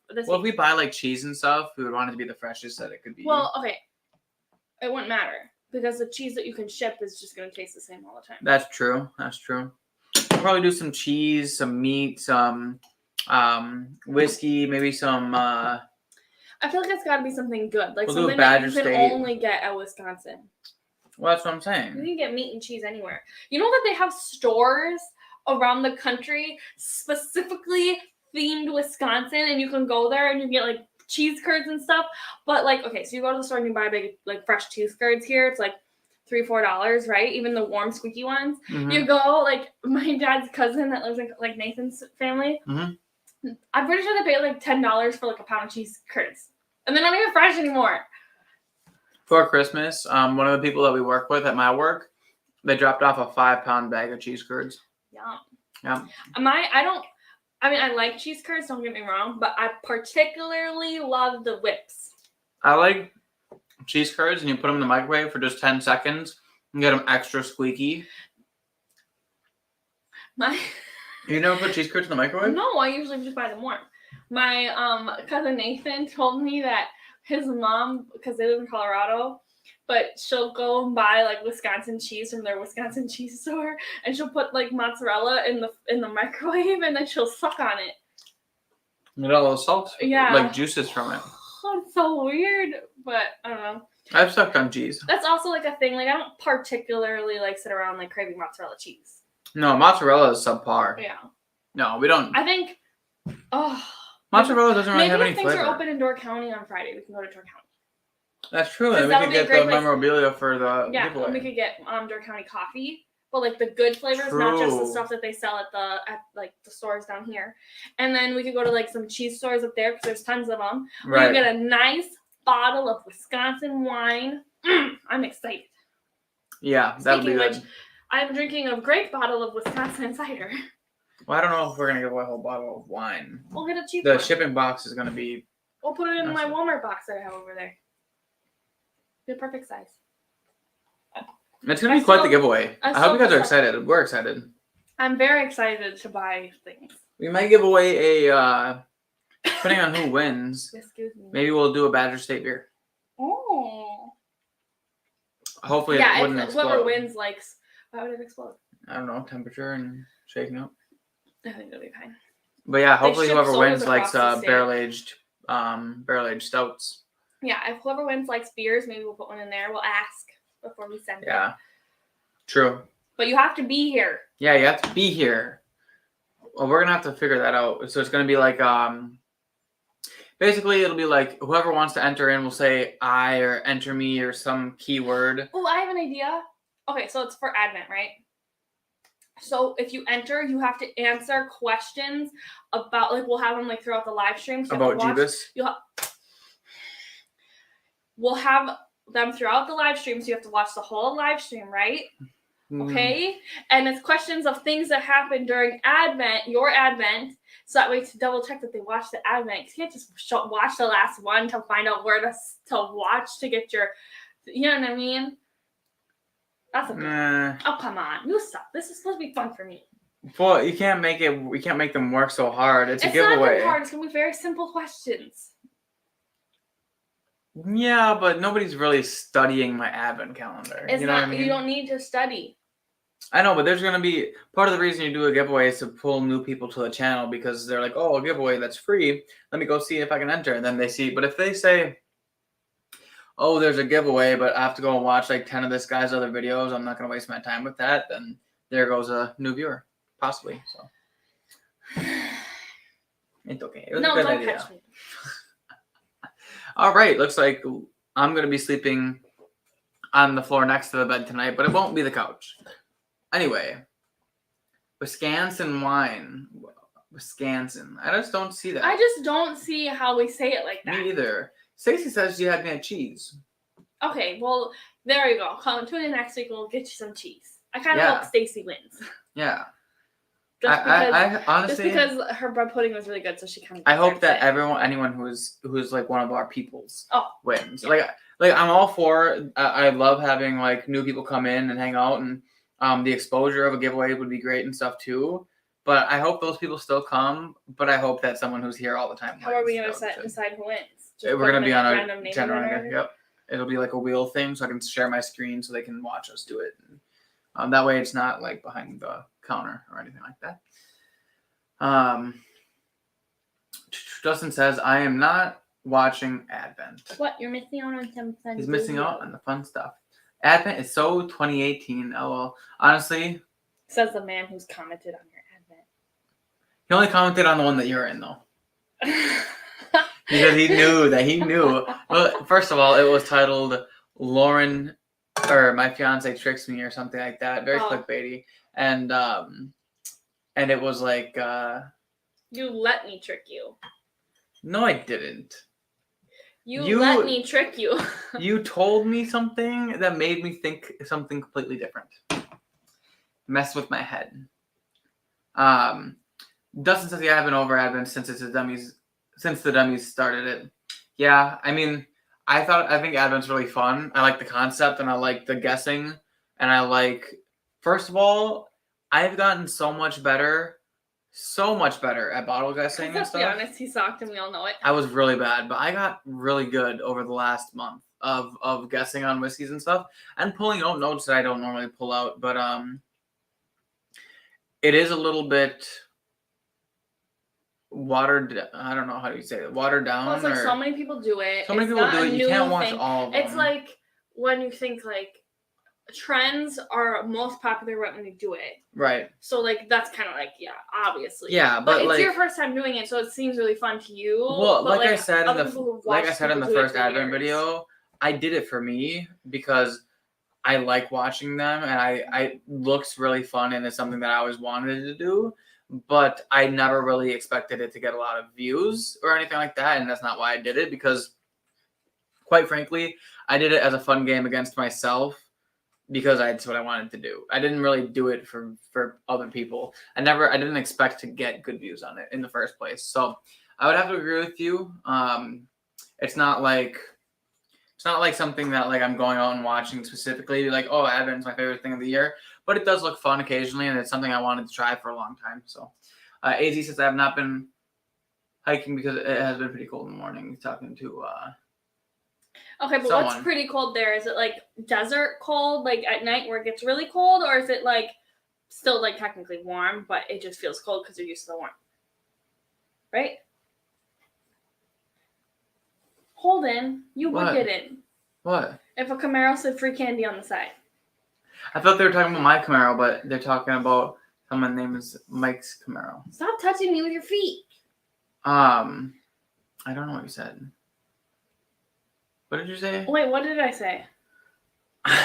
if we buy like cheese and stuff, we would want it to be the freshest that it could be. Well, okay, it wouldn't matter because the cheese that you can ship is just going to taste the same all the time. That's true. That's true. We'll probably do some cheese, some meat, some whiskey, maybe some. I feel like it's got to be something good, like we'll something that you can only get at Wisconsin. Well, that's what I'm saying. You can get meat and cheese anywhere. You know that they have stores around the country specifically themed Wisconsin, and you can go there and you get like cheese curds and stuff. But like, okay, so you go to the store and you buy big like fresh cheese curds here. It's like $3-4, right? Even the warm squeaky ones. Mm-hmm. You go like my dad's cousin that lives in like Nathan's family. Mm-hmm. I'm pretty sure they pay like $10 for like a pound of cheese curds, and they're not even fresh anymore. For Christmas, one of the people that we work with at my work, they dropped off a 5-pound bag of cheese curds. Yum. Yeah. I like cheese curds, don't get me wrong, but I particularly love the whips. I like cheese curds, and you put them in the microwave for just 10 seconds and get them extra squeaky. You never put cheese curds in the microwave? No, I usually just buy them warm. My cousin Nathan told me that his mom, because they live in Colorado, but she'll go and buy like Wisconsin cheese from their Wisconsin cheese store, and she'll put like mozzarella in the microwave, and then she'll suck on it. Get all those salts, like juices from it. Oh, it's so weird, but I don't know. I've sucked on cheese. That's also like a thing. Like I don't particularly like sit around like craving mozzarella cheese. No, mozzarella is subpar. Yeah. No, we don't. I think. Oh. Mozzarella doesn't really have any maybe if things are open in Door County on Friday, we can go to Door County. That's true. And we could get the memorabilia for the giveaway. And we could get Door County coffee, but like the good flavors, not just the stuff that they sell at like the stores down here. And then we could go to like some cheese stores up there because there's tons of them. Right. We could get a nice bottle of Wisconsin wine. I'm excited. Yeah, that would be good. Which, I'm drinking a great bottle of Wisconsin cider. Well, I don't know if we're gonna give away a whole bottle of wine. We'll get a cheap one. The shipping box is gonna be. We'll put it in my Walmart box that I have over there. The perfect size. It's gonna be quite the giveaway. I I hope you guys are still- excited. We're excited. I'm very excited to buy things. We might give away a depending on who wins. Excuse me. Maybe we'll do a Badger State beer. Oh. Hopefully Yeah, it wouldn't if explode. whoever wins likes. Why would it explode? I don't know, temperature and shaking up. I think it'll be fine. But yeah, hopefully ship whoever sodas wins likes across the state. barrel aged stouts. Yeah, if whoever wins likes beers, maybe we'll put one in there. We'll ask before we send it. Yeah. True. But you have to be here. Yeah, you have to be here. Well, we're gonna have to figure that out. So it's gonna be like basically it'll be like whoever wants to enter in will say I or enter me or some keyword. Oh, I have an idea. Okay, so it's for Advent, right? So if you enter, you have to answer questions about like we'll have them like throughout the live stream. So About Jeebus? We'll have them throughout the live stream, so you have to watch the whole live stream, right? Okay, and it's questions of things that happen during Advent, your Advent, so that way to double check that they watch the Advent. You can't just watch the last one to find out where to watch to get your, you know what I mean? That's a oh come on, you suck. This is supposed to be fun for me. Well, you can't make it. We can't make them work so hard. It's a not giveaway. that hard. It's gonna be very simple questions. Yeah, but nobody's really studying my Advent calendar. It's you know not. what I mean? You don't need to study. I know, but there's gonna be part of the reason you do a giveaway is to pull new people to the channel because they're like, oh, a giveaway that's free. Let me go see if I can enter, and then they see. But if they say, oh, there's a giveaway, but I have to go and watch like 10 of this guy's other videos, I'm not gonna waste my time with that. Then there goes a new viewer, possibly. So it's okay. It was a good don't idea. catch me. All right, looks like I'm going to be sleeping on the floor next to the bed tonight, but it won't be the couch. Anyway, Wisconsin wine. Wisconsin. I just don't see that. I just don't see how we say it like that. Me either. Stacey says you had cheese. Okay, well, there you go. Tune in next week. We'll get you some cheese. I kind of Yeah. hope Stacey wins. Yeah. I honestly, just because her bread pudding was really good, so she kind of. I hope that anyone who's like one of our peoples wins. Yeah. Like I'm all for. I love having like new people come in and hang out, and the exposure of a giveaway would be great and stuff too. But I hope those people still come. But I hope that someone who's here all the time. How are we gonna decide who wins? We're gonna be on a random generator. Yep. It'll be like a wheel thing, so I can share my screen so they can watch us do it. That way, it's not like behind the counter or anything like that. Justin says, I am not watching Advent. What? You're missing out on some fun. He's missing out on the fun stuff. Advent is so 2018. LOL. Honestly, says the man who's commented on your Advent. he only commented on the one that you're in, though. Because he knew. Well, first of all, it was titled Loren or My Fiancé Tricks Me or something like that. Very clickbaity. And it was like you let me trick you. No, I didn't. You let me trick you. You told me something that made me think something completely different. Mess with my head. Dustin says, yeah, I've been over Advent since the dummies started it. Yeah, I mean, I think Advent's really fun. I like the concept and I like the guessing. And first of all, I've gotten so much better at bottle guessing and Let's stuff. be honest, he sucked and we all know it. I was really bad, but I got really good over the last month of guessing on whiskeys and stuff and pulling out notes that I don't normally pull out. But it is a little bit watered. I don't know how do you say it. Watered down. Well, it's like so many people do it. So many people do it. You can't watch all of them. It's like when you think like trends are most popular when you do it. Right. So like that's kind of like obviously. Yeah, but it's like, your first time doing it, so it seems really fun to you. Well, but like I said in the the first Advent video, I did it for me because I like watching them and I looks really fun and it's something that I always wanted to do. But I never really expected it to get a lot of views or anything like that, and that's not why I did it because, quite frankly, I did it as a fun game against myself. Because that's what I wanted to do. I didn't really do it for other people. I didn't expect to get good views on it in the first place. So I would have to agree with you. It's not like It's not like something that like I'm going out and watching specifically. Like, oh, Advent's my favorite thing of the year. But it does look fun occasionally, and it's something I wanted to try for a long time. So, AZ says I have not been hiking because it has been pretty cold in the morning. He's talking to Okay, but someone. what's pretty cold there? Is it like desert cold, like at night where it gets really cold, or is it like still like technically warm, but it just feels cold because you're used to the warmth? Right? Holden, you would What? get it What? if a Camaro said free candy on the side. I thought they were talking about my Camaro, but they're talking about someone's name is Mike's Camaro. Stop touching me with your feet. I don't know what you said. What did you say? Wait, what did I say? I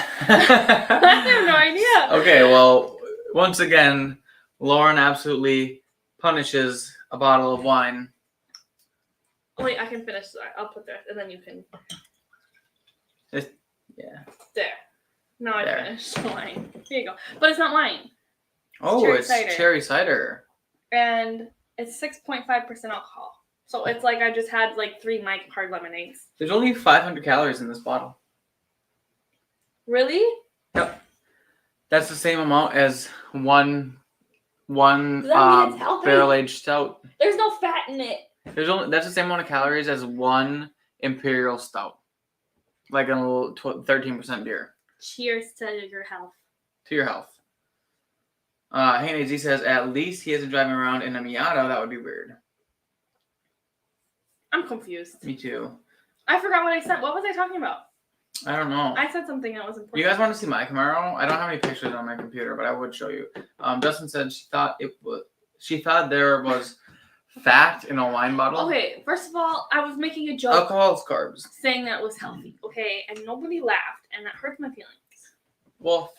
have no idea. Okay, well, once again, Loren absolutely punishes a bottle of wine. Wait, I can finish that. I'll put that, and then you can. Yeah. There. Now I There. finished the wine. Here you go. But it's not wine. Oh, cherry it's cider. cherry cider. And it's 6.5% alcohol. So it's like I just had like 3 Mike hard lemonades. There's only 500 calories in this bottle. Really? Yep. That's the same amount as one Does that mean it's healthy? barrel-aged stout. There's no fat in it. That's the same amount of calories as one imperial stout, like a little 13% beer. Cheers to your health. To your health. Hey, Z says at least he isn't driving around in a Miata. That would be weird. I'm confused. Me too. I forgot what I said. What was I talking about? I don't know. I said something that was important. You guys want to see my Camaro? I don't have any pictures on my computer, but I would show you. Justin said she thought there was fat in a wine bottle. Okay, first of all, I was making a joke Alcohol is carbs. saying that it was healthy. Okay, and nobody laughed, and that hurts my feelings. Well,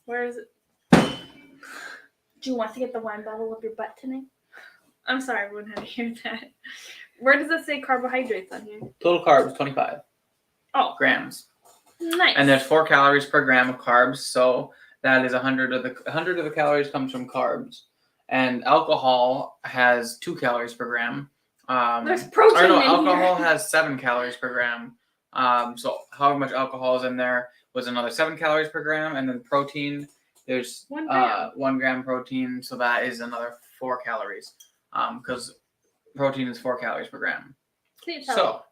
Where is it? Do you want to get the wine bottle up your butt tonight? I'm sorry, everyone had to hear that. Where does it say carbohydrates on here? total carbs 25 grams, Nice. and there's 4 calories per gram of carbs. So that is 100 of the calories comes from carbs, and alcohol has 2 calories per gram. There's protein in alcohol here. has 7 calories per gram. So how much alcohol is in there was another 7 calories per gram, and then protein. There's 1 gram. 1 gram protein, so that is another 4 calories. Because protein is 4 calories per gram. So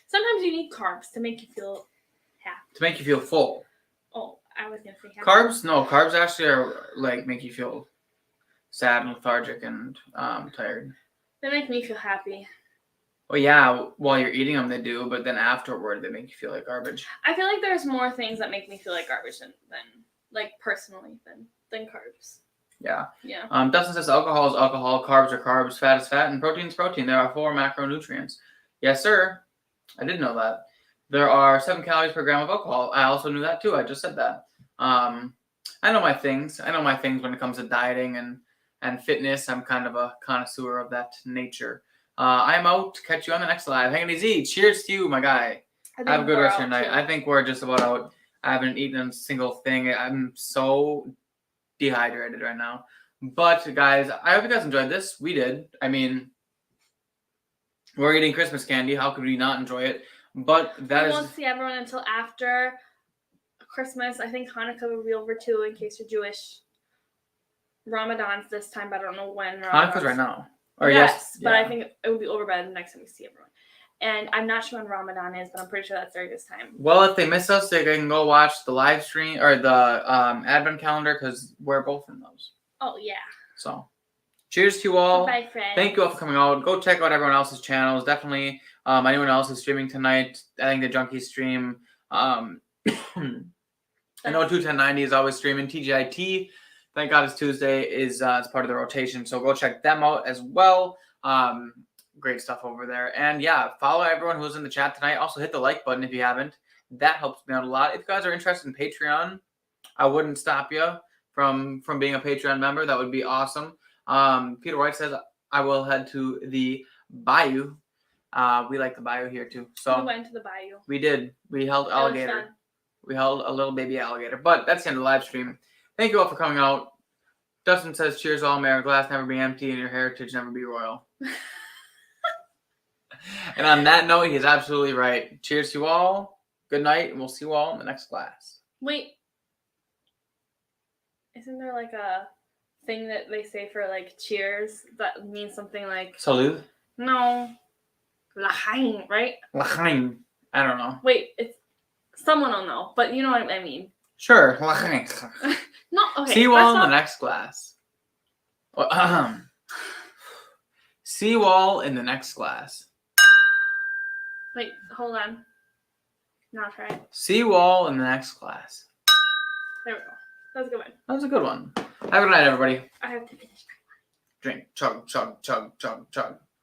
sometimes you need carbs to make you feel happy. to make you feel full. Oh, I was gonna say happy. Carbs actually are like make you feel sad and lethargic and tired. They make me feel happy. Well, yeah, while you're eating them, they do, but then afterward, they make you feel like garbage. I feel like there's more things that make me feel like garbage than like personally than carbs. Yeah. Yeah. Dustin says alcohol is alcohol, carbs are carbs, fat is fat, and protein is protein. There are 4 macronutrients. Yes, sir. I didn't know that. There are 7 calories per gram of alcohol. I also knew that too. I just said that. I know my things. When it comes to dieting and fitness. I'm kind of a connoisseur of that nature. I'm out. Catch you on the next live. Hang on, easy. Cheers to you, my guy. Have a good rest of your night. Too. I think we're just about out. I haven't eaten a single thing. I'm so dehydrated right now. But guys, I hope you guys enjoyed this. We did. I mean, we're eating Christmas candy. How could we not enjoy it? But that we is. won't see everyone until after Christmas. I think Hanukkah will be over too, in case you're Jewish. Ramadan's this time, but I don't know when. Hanukkah's right now. Or yes, but yeah. I think it would be over by the next time we see everyone. And I'm not sure when Ramadan is, but I'm pretty sure that's during this time. Well, if they miss us, they can go watch the live stream or the advent calendar because we're both in those. Oh, yeah. So, cheers to you all. Bye, friends. Thank you all for coming out. Go check out everyone else's channels. Definitely, anyone else who's streaming tonight. I think the Junkies stream. I know 21090 is always streaming. TGIT, thank God it's Tuesday, is it's part of the rotation. So go check them out as well. Great stuff over there. And yeah, follow everyone who's in the chat tonight. Also hit the like button if you haven't. That helps me out a lot. If you guys are interested in Patreon, I wouldn't stop you from being a Patreon member. That would be awesome. Peter White says I will head to the bayou. We like the bayou here too. So we went to the bayou. We did. We held alligator. We held a little baby alligator. But that's the end of the live stream. Thank you all for coming out. Dustin says, cheers all, may our glass never be empty and your heritage never be royal. And on that note, he's absolutely right. Cheers to you all. Good night, and we'll see you all in the next class. Wait. Isn't there like a thing that they say for like cheers that means something like Salud. no, l'chaim, right? L'chaim. I don't know. Wait, it's someone will know, but you know what I mean. Sure. L'chaim. No, okay. See you all in the next class. See you all in the next class. Wait, hold on. Now try. See you all in the next class. There we go. That was a good one. That was a good one. Have a good night, everybody. I have to finish. Drink. Chug, chug, chug, chug, chug.